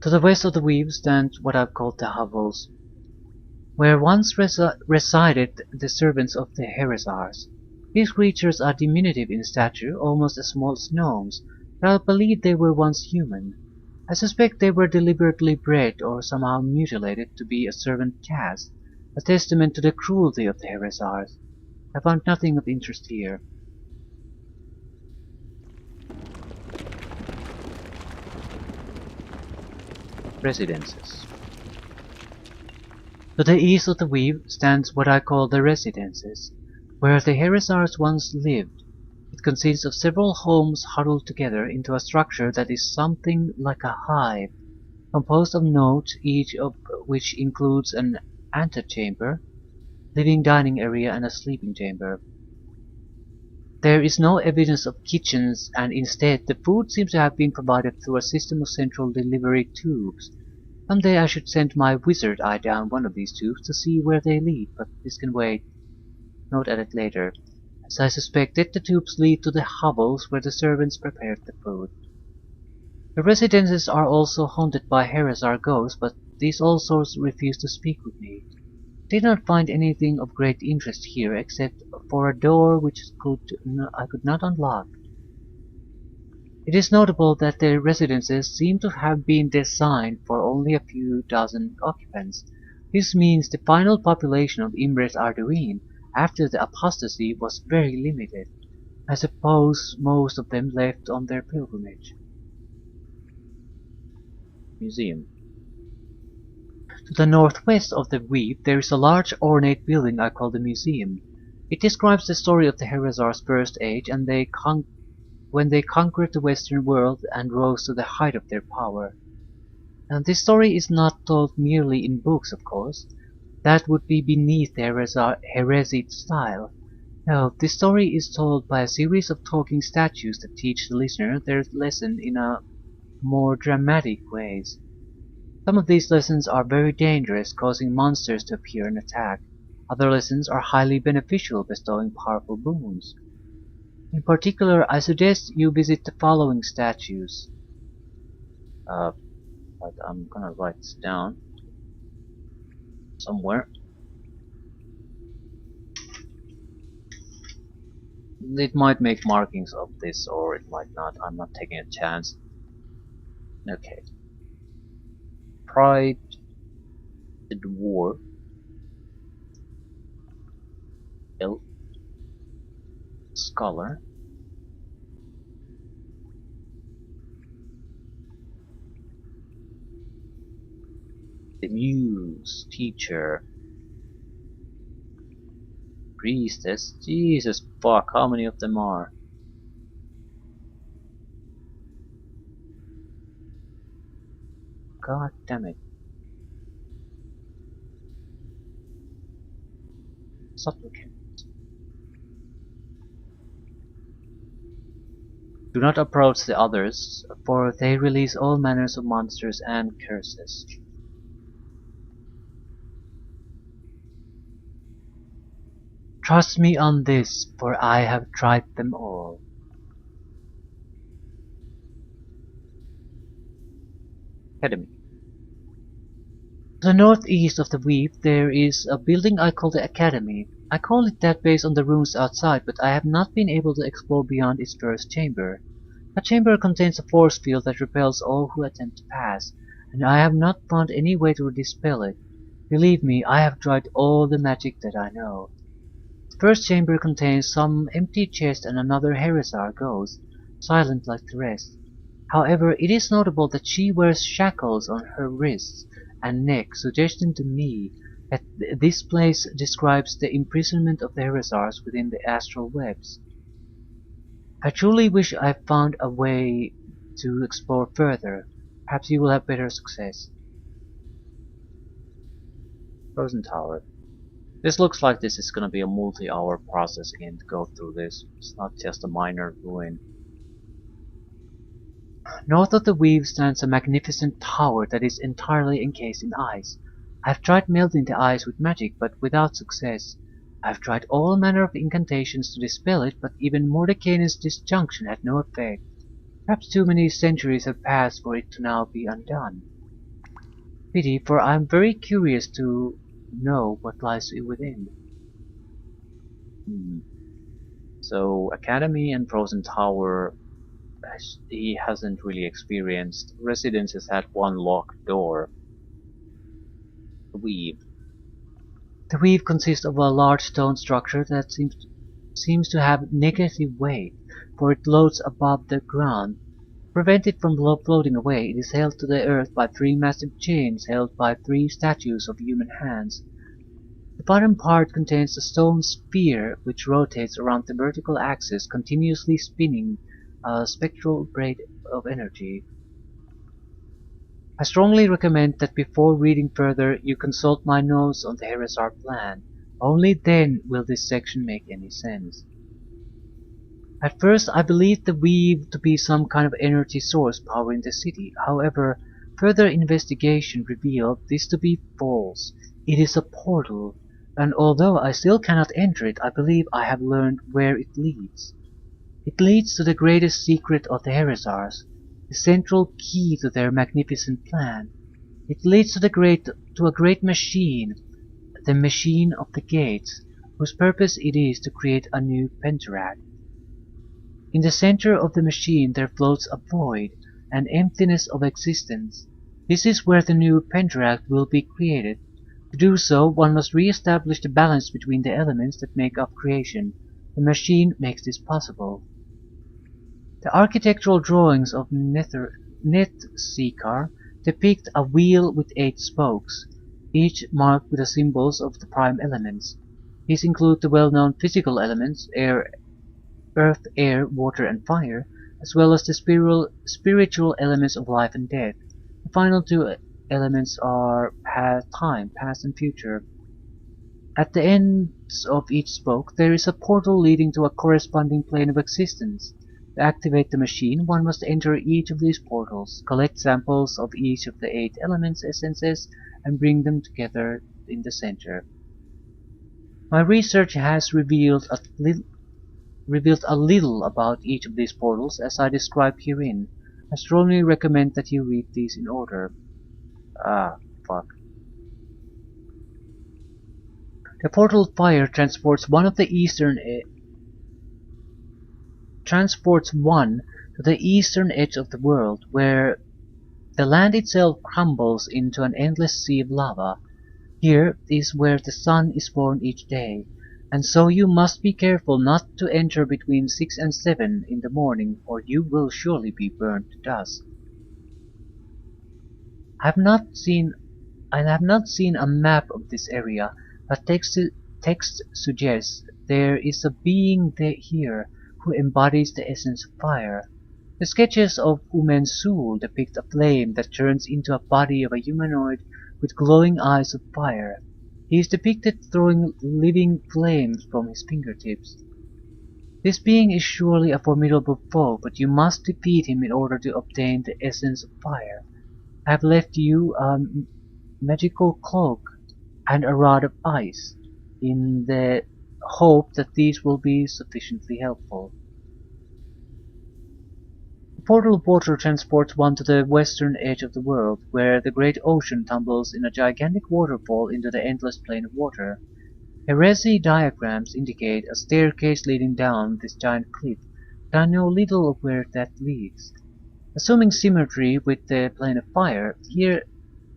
To the west of the Weave stands what I've called the hovels, where once resided the servants of the Heresars. These creatures are diminutive in stature, almost as small as gnomes, but I believe they were once human. I suspect they were deliberately bred or somehow mutilated to be a servant caste, a testament to the cruelty of the Heresars. I found nothing of interest here. Residences. To the east of the Weave stands what I call the Residences, where the Heresars once lived. It consists of several homes huddled together into a structure that is something like a hive, composed of nodes, each of which includes an antechamber, living dining area, and a sleeping chamber. There is no evidence of kitchens, and instead the food seems to have been provided through a system of central delivery tubes. Someday I should send my wizard eye down one of these tubes to see where they lead, but this can wait. Note added later. As I suspected, the tubes lead to the hovels where the servants prepared the food. The residences are also haunted by Heresar ghosts, but these also refuse to speak with me. I did not find anything of great interest here except for a door which I could not unlock. It is notable that the residences seem to have been designed for only a few dozen occupants. This means the final population of Ymreth-Arduin after the apostasy was very limited. I suppose most of them left on their pilgrimage. museum. To the northwest of the weave there is a large ornate building I call the museum. It describes the story of the Heresar's first age and when they conquered the Western world and rose to the height of their power. And this story is not told merely in books, of course. That would be beneath the Heresite style. No, this story is told by a series of talking statues that teach the listener their lesson in a more dramatic ways. Some of these lessons are very dangerous, causing monsters to appear and attack. Other lessons are highly beneficial, bestowing powerful boons. In particular, I suggest you visit the following statues. But I'm gonna write this down somewhere. It might make markings of this, or it might not. I'm not taking a chance. Okay. Pride, the dwarf, elf, scholar, the muse, teacher, priestess. Jesus fuck, how many of them are? God damn it. Supplicant. Do not approach the others, for they release all manners of monsters and curses. Trust me on this, for I have tried them all. Academy. To the northeast of the weave there is a building I call the Academy. I call it that based on the rooms outside, but I have not been able to explore beyond its first chamber. A chamber contains a force field that repels all who attempt to pass, and I have not found any way to dispel it. Believe me, I have tried all the magic that I know. The first chamber contains some empty chest and another Heresar ghost, silent like the rest. However, it is notable that she wears shackles on her wrists and neck, suggesting to me that this place describes the imprisonment of the Heresars within the astral webs. I truly wish I found a way to explore further. Perhaps you will have better success. Frozen Tower. This looks like this is gonna be a multi-hour process again to go through this. It's not just a minor ruin. North of the weave stands a magnificent tower that is entirely encased in ice. I have tried melting the ice with magic, but without success. I have tried all manner of incantations to dispel it, but even Mordecainen's disjunction had no effect. Perhaps too many centuries have passed for it to now be undone. Pity, for I am very curious to know what lies within. So, Academy and Frozen Tower, he hasn't really experienced. Residences had one locked door. Weave. The weave consists of a large stone structure that seems to have negative weight, for it floats above the ground. To prevent it from floating away, it is held to the earth by 3 massive chains held by 3 statues of human hands. The bottom part contains a stone sphere which rotates around the vertical axis, continuously spinning a spectral braid of energy. I strongly recommend that before reading further you consult my notes on the Heresar plan. Only then will this section make any sense. At first I believed the weave to be some kind of energy source powering the city. However, further investigation revealed this to be false. It is a portal, and although I still cannot enter it, I believe I have learned where it leads. It leads to the greatest secret of the Heresars, the central key to their magnificent plan. It leads to a great machine, the Machine of the Gates, whose purpose it is to create a new Pentaract. In the center of the machine there floats a void, an emptiness of existence. This is where the new Pentaract will be created. To do so, one must re-establish the balance between the elements that make up creation. The machine makes this possible. The architectural drawings of Netseekar depict a wheel with 8 spokes, each marked with the symbols of the prime elements. These include the well-known physical elements, earth, air, water, and fire, as well as the spiritual elements of life and death. The final 2 elements are time, past and future. At the ends of each spoke, there is a portal leading to a corresponding plane of existence. To activate the machine, one must enter each of these portals, collect samples of each of the 8 elements' essences, and bring them together in the center. My research has revealed a little about each of these portals as I describe herein. I strongly recommend that you read these in order. Fuck. The portal fire transports one to the eastern edge of the world, where the land itself crumbles into an endless sea of lava. Here is where the sun is born each day, and so you must be careful not to enter between 6 and 7 in the morning, or you will surely be burned to dust. I have not seen a map of this area, but text suggests there is a being here who embodies the essence of fire. The sketches of Umensul depict a flame that turns into a body of a humanoid with glowing eyes of fire. He is depicted throwing living flames from his fingertips. This being is surely a formidable foe, but you must defeat him in order to obtain the essence of fire. I have left you a magical cloak and a rod of ice, in the hope that these will be sufficiently helpful. The portal of water transports one to the western edge of the world, where the great ocean tumbles in a gigantic waterfall into the endless plain of water. Heresy diagrams indicate a staircase leading down this giant cliff, but I know little of where that leads. Assuming symmetry with the plane of fire, here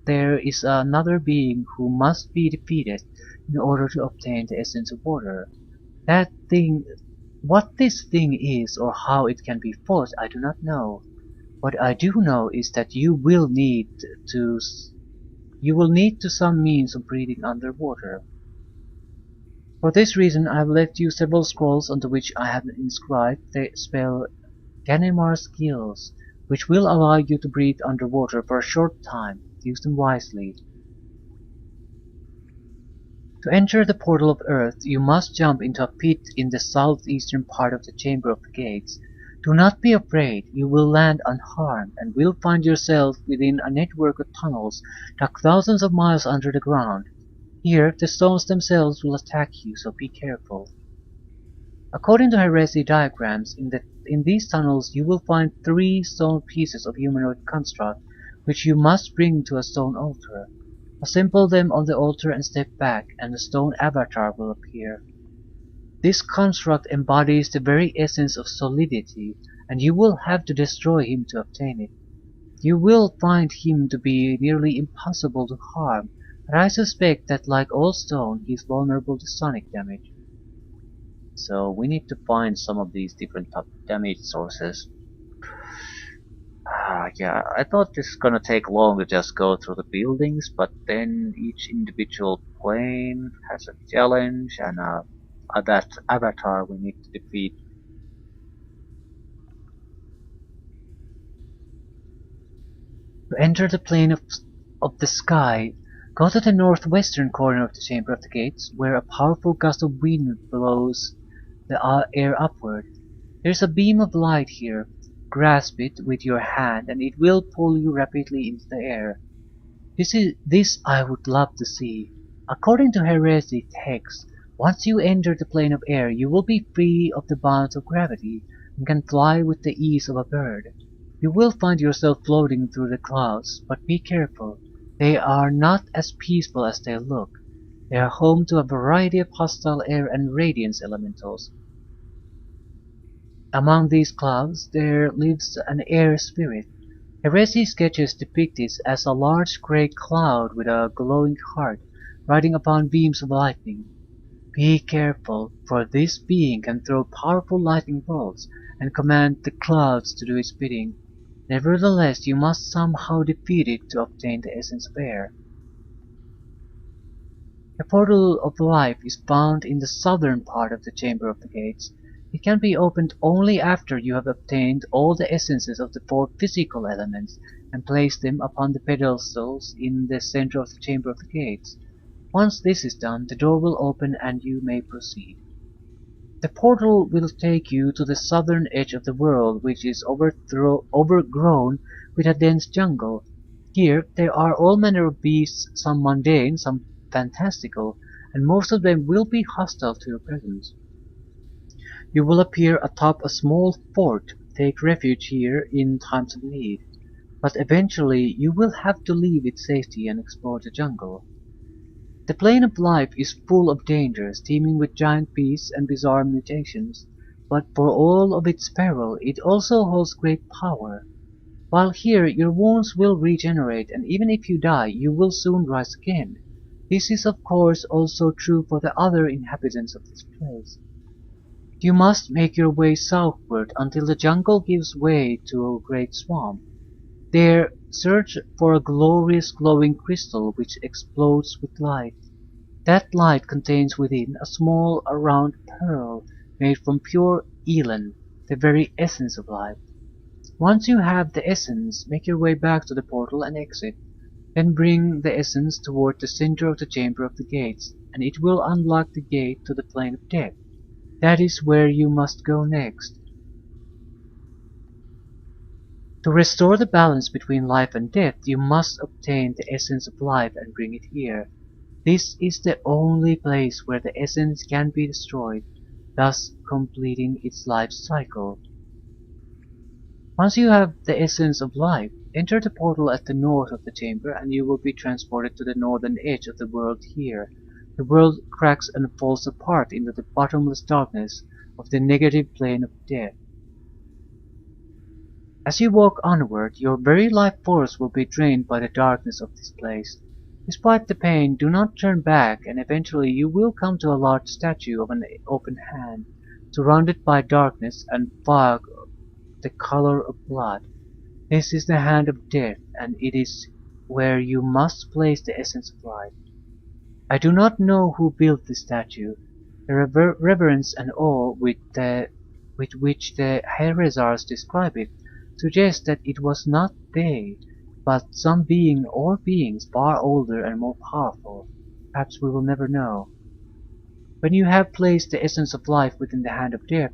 there is another being who must be defeated in order to obtain the essence of water. What this thing is or how it can be fought, I do not know. What I do know is that you will need to some means of breathing underwater. For this reason, I have left you several scrolls onto which I have inscribed the spell Ganemar's Gills, which will allow you to breathe underwater for a short time. Use them wisely. To enter the portal of Earth, you must jump into a pit in the southeastern part of the Chamber of the Gates. Do not be afraid, you will land unharmed, and will find yourself within a network of tunnels dug thousands of miles under the ground. Here, the stones themselves will attack you, so be careful. According to Heresy diagrams, in these tunnels you will find 3 stone pieces of humanoid construct, which you must bring to a stone altar. Assemble them on the altar and step back, and a stone avatar will appear. This construct embodies the very essence of solidity, and you will have to destroy him to obtain it. You will find him to be nearly impossible to harm, but I suspect that like all stone, he is vulnerable to sonic damage. So we need to find some of these different damage sources. Yeah, I thought this is gonna take long to just go through the buildings, but then each individual plane has a challenge and that avatar we need to defeat. To enter the plane of the sky, go to the northwestern corner of the Chamber of the Gates, where a powerful gust of wind blows the air upward. There is a beam of light here. Grasp it with your hand, and it will pull you rapidly into the air. This I would love to see. According to Heresy text, once you enter the plane of air, you will be free of the bonds of gravity and can fly with the ease of a bird. You will find yourself floating through the clouds, but be careful. They are not as peaceful as they look. They are home to a variety of hostile air and radiance elementals. Among these clouds there lives an air spirit. Heresy sketches depict it as a large grey cloud with a glowing heart, riding upon beams of lightning. Be careful, for this being can throw powerful lightning bolts and command the clouds to do its bidding. Nevertheless, you must somehow defeat it to obtain the essence of air. The portal of life is found in the southern part of the Chamber of the Gates. It can be opened only after you have obtained all the essences of the 4 physical elements and placed them upon the pedestals in the center of the Chamber of the Gates. Once this is done, the door will open and you may proceed. The portal will take you to the southern edge of the world, which is overgrown with a dense jungle. Here there are all manner of beasts, some mundane, some fantastical, and most of them will be hostile to your presence. You will appear atop a small fort, take refuge here in times of need, but eventually you will have to leave its safety and explore the jungle. The plane of life is full of dangers, teeming with giant beasts and bizarre mutations, but for all of its peril, it also holds great power. While here, your wounds will regenerate, and even if you die, you will soon rise again. This is of course also true for the other inhabitants of this place. You must make your way southward until the jungle gives way to a great swamp. There, search for a glorious glowing crystal which explodes with light. That light contains within a small round pearl made from pure elan, the very essence of life. Once you have the essence, make your way back to the portal and exit. Then bring the essence toward the center of the Chamber of the Gates, and it will unlock the gate to the plane of death. That is where you must go next. To restore the balance between life and death, you must obtain the essence of life and bring it here. This is the only place where the essence can be destroyed, thus completing its life cycle. Once you have the essence of life, enter the portal at the north of the chamber and you will be transported to the northern edge of the world here. The world cracks and falls apart into the bottomless darkness of the negative plane of death. As you walk onward, your very life force will be drained by the darkness of this place. Despite the pain, do not turn back, and eventually you will come to a large statue of an open hand, surrounded by darkness and fog the color of blood. This is the hand of death, and it is where you must place the essence of life. I do not know who built this statue. The reverence and awe with which the Heresars describe it suggests that it was not they, but some being or beings far older and more powerful. Perhaps we will never know. When you have placed the essence of life within the hand of death,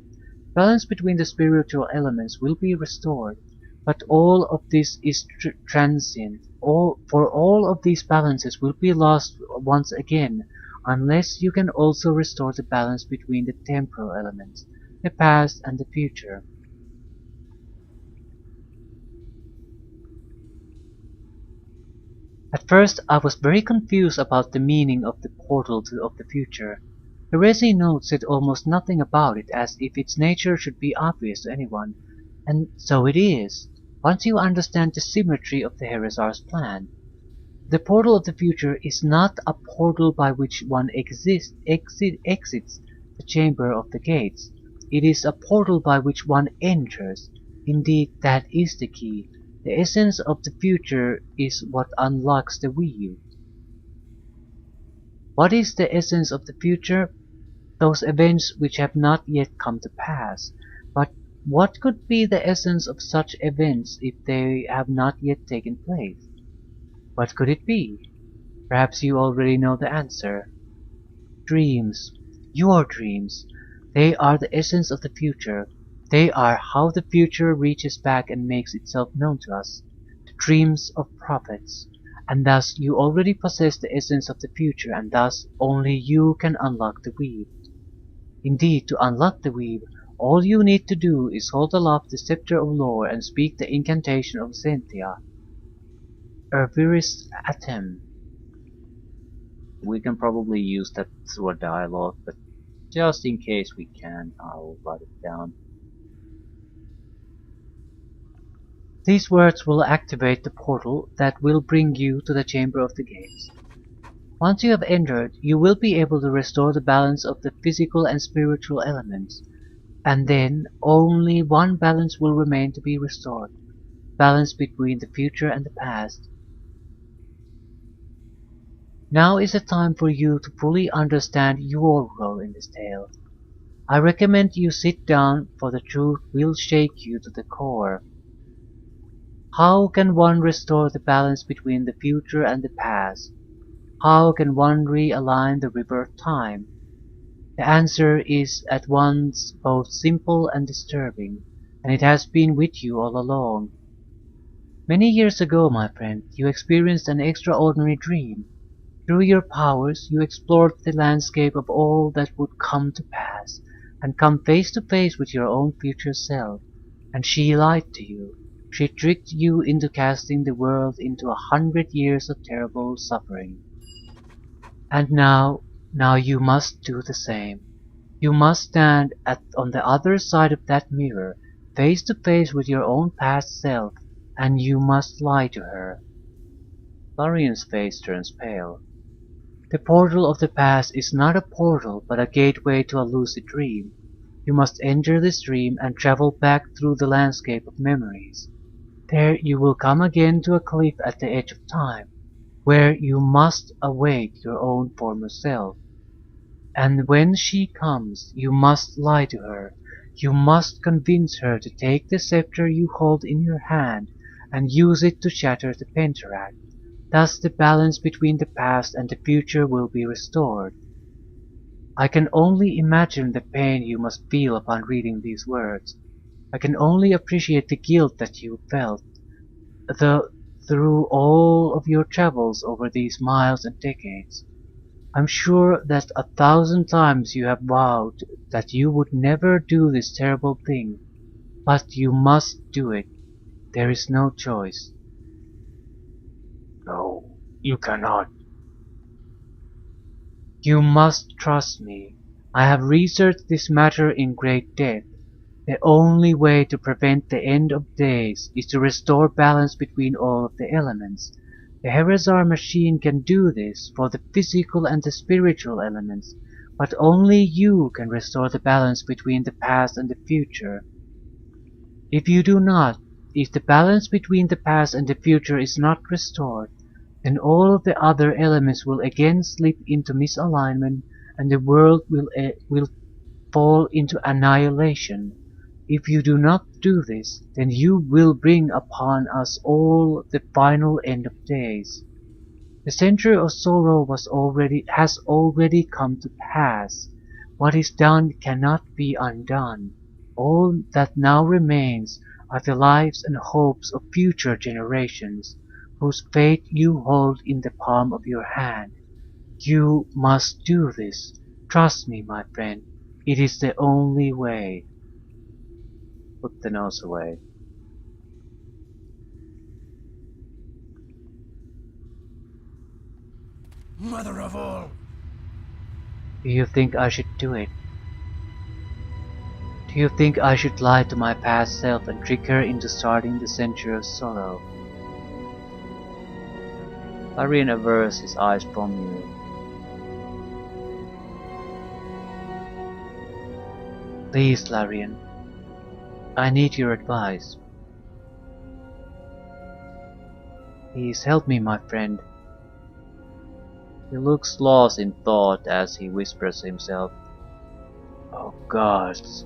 balance between the spiritual elements will be restored. But all of this is transient. For all of these balances will be lost once again, unless you can also restore the balance between the temporal elements, the past and the future. At first I was very confused about the meaning of the portal of the future. The Resi note said almost nothing about it, as if its nature should be obvious to anyone, and so it is, once you understand the symmetry of the Heresar's plan. The portal of the future is not a portal by which one exits the chamber of the gates. It is a portal by which one enters. Indeed, that is the key. The essence of the future is what unlocks the weave. What is the essence of the future? Those events which have not yet come to pass. But what could be the essence of such events if they have not yet taken place? What could it be? Perhaps you already know the answer. Dreams. Your dreams. They are the essence of the future. They are how the future reaches back and makes itself known to us. The dreams of prophets. And thus you already possess the essence of the future, and thus only you can unlock the weave. Indeed, to unlock the weave, all you need to do is hold aloft the scepter of lore and speak the incantation of Zenthia. Erviris Atem. We can probably use that through a dialogue, but just in case we can, I'll write it down. These words will activate the portal that will bring you to the Chamber of the Gates. Once you have entered, you will be able to restore the balance of the physical and spiritual elements, and then only one balance will remain to be restored. balance between the future and the past. Now is the time for you to fully understand your role in this tale. I recommend you sit down, for the truth will shake you to the core. How can one restore the balance between the future and the past? How can one realign the river of time? The answer is at once both simple and disturbing, and it has been with you all along. Many years ago, my friend, you experienced an extraordinary dream. Through your powers, you explored the landscape of all that would come to pass, and come face to face with your own future self. And she lied to you. She tricked you into casting the world into 100 years of terrible suffering. And now you must do the same. You must stand on the other side of that mirror, face to face with your own past self, and you must lie to her. Larian's face turns pale. The portal of the past is not a portal, but a gateway to a lucid dream. You must enter this dream and travel back through the landscape of memories. There you will come again to a cliff at the edge of time, where you must await your own former self. And when she comes, you must lie to her. You must convince her to take the scepter you hold in your hand and use it to shatter the Pentaract. Thus the balance between the past and the future will be restored. I can only imagine the pain you must feel upon reading these words. I can only appreciate the guilt that you felt through all of your travels over these miles and decades. I'm sure that 1,000 times you have vowed that you would never do this terrible thing, but you must do it. There is no choice. No, you cannot. You must trust me. I have researched this matter in great depth. The only way to prevent the end of days is to restore balance between all of the elements. The Herazar machine can do this for the physical and the spiritual elements, but only you can restore the balance between the past and the future. If you do not, if the balance between the past and the future is not restored, then all of the other elements will again slip into misalignment and the world will fall into annihilation. If you do not do this, then you will bring upon us all the final end of days. The century of sorrow has already come to pass. What is done cannot be undone. All that now remains are the lives and hopes of future generations, whose fate you hold in the palm of your hand. You must do this. Trust me, my friend. It is the only way. Put the nose away. Mother of all! Do you think I should do it? Do you think I should lie to my past self and trick her into starting the century of sorrow? Larian averts his eyes from you. Please, Larian. I need your advice. Please help me, my friend. He looks lost in thought as he whispers to himself, Oh gods!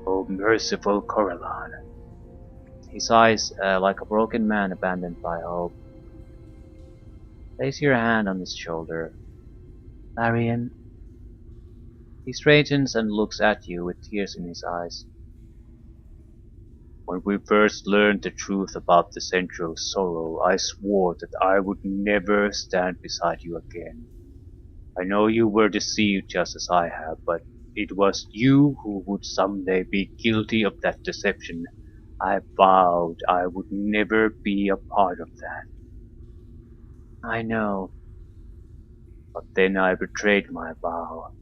Oh merciful Corellan! his eyes like a broken man abandoned by hope. Place your hand on his shoulder. Larian, He straightens and looks at you with tears in his eyes. When we first learned the truth about the Century of Sorrow, I swore that I would never stand beside you again. I know you were deceived just as I have, but it was you who would someday be guilty of that deception. I vowed I would never be a part of that. I know. But then I betrayed my vow.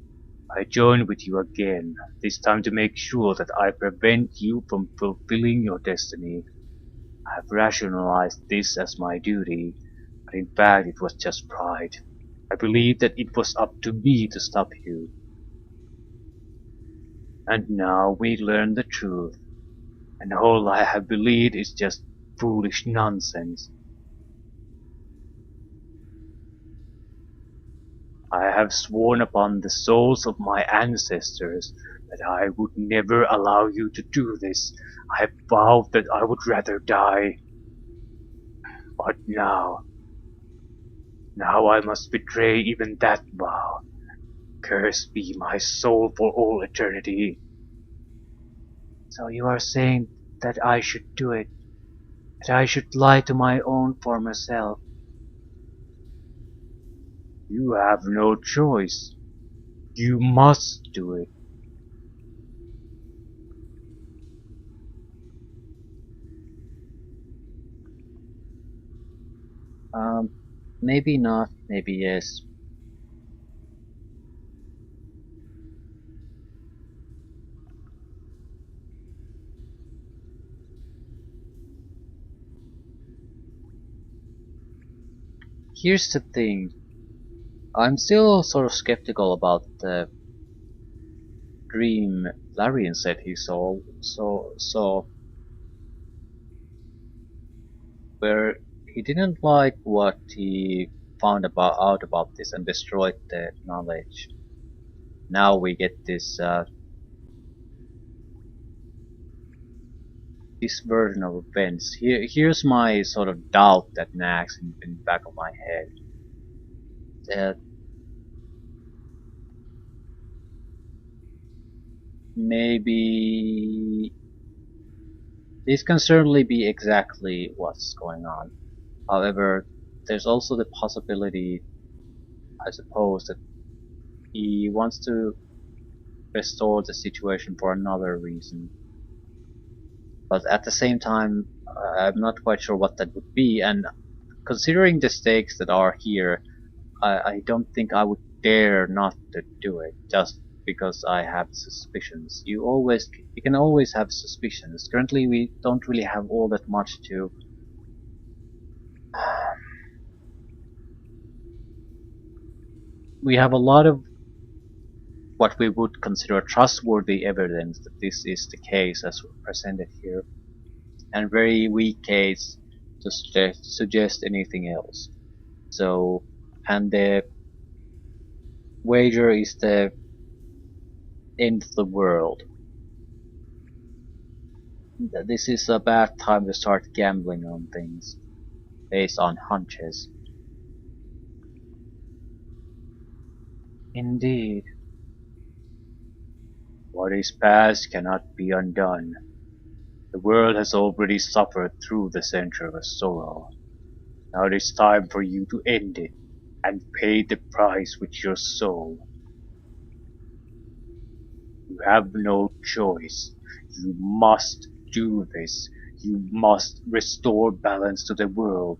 I joined with you again, this time to make sure that I prevent you from fulfilling your destiny. I have rationalized this as my duty, but in fact it was just pride. I believed that it was up to me to stop you. And now we learn the truth, and all I have believed is just foolish nonsense. I have sworn upon the souls of my ancestors that I would never allow you to do this. I vowed that I would rather die. But now I must betray even that vow. Cursed be my soul for all eternity. So you are saying that I should do it, that I should lie to my own former self. You have no choice. You must do it. Maybe not, maybe yes. Here's the thing. I'm still sort of skeptical about the dream Larian said he saw, where he didn't like what he found out about this and destroyed the knowledge. Now we get this version of events. Here's my sort of doubt that nags in the back of my head. That maybe this can certainly be exactly what's going on. However, there's also the possibility, I suppose, that he wants to restore the situation for another reason. But at the same time, I'm not quite sure what that would be, and considering the stakes that are here, I don't think I would dare not to do it, just because I have suspicions. You can always have suspicions. Currently we don't really have all that much to we have a lot of what we would consider trustworthy evidence that this is the case as presented here, and very weak case to suggest anything else. So, and the wager is the end of the world. This is a bad time to start gambling on things based on hunches. Indeed. What is past cannot be undone. The world has already suffered through the century of sorrow. Now it is time for you to end it and pay the price with your soul. You have no choice. You must do this. You must restore balance to the world.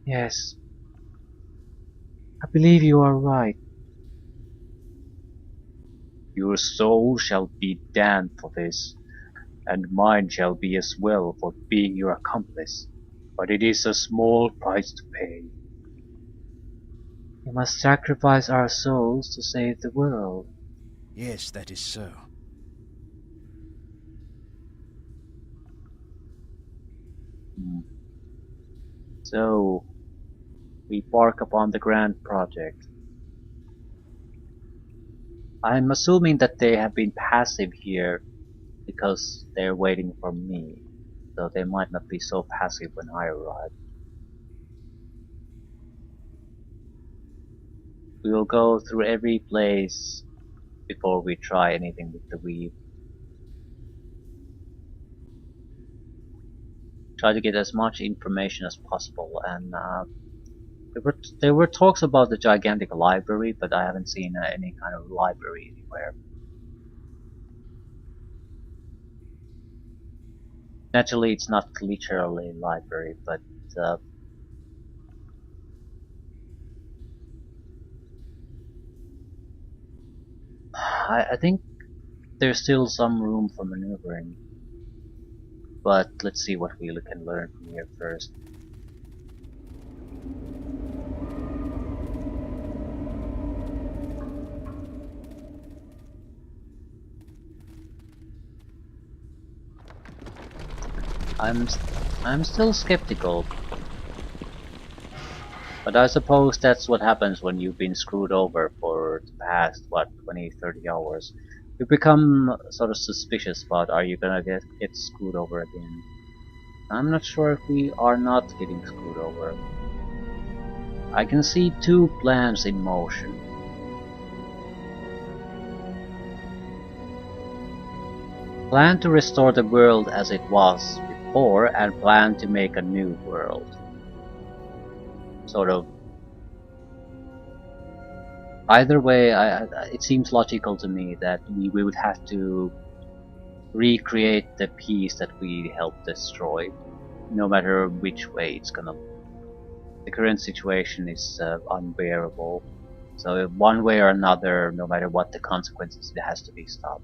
Yes. I believe you are right. Your soul shall be damned for this, and mine shall be as well for being your accomplice. But it is a small price to pay. We must sacrifice our souls to save the world. Yes, that is so. So, we embark upon the grand project. I'm assuming that they have been passive here because they're waiting for me, so they might not be so passive when I arrive. We will go through every place before we try anything with the weave. Try to get as much information as possible, and there were talks about the gigantic library, but I haven't seen any kind of library anywhere. Naturally, it's not literally a library, but I think there's still some room for maneuvering. But let's see what we can learn from here first. I'm I'm still skeptical, but I suppose that's what happens when you've been screwed over for the past, what, 20, 30 hours. You become sort of suspicious about, are you gonna get screwed over again? I'm not sure if we are not getting screwed over. I can see two plans in motion. Plan to restore the world as it was before, and plan to make a new world. Sort of. Either way, it seems logical to me that we would have to recreate the piece that we helped destroy, no matter which way it's gonna. The current situation is unbearable. So one way or another, no matter what the consequences, it has to be stopped.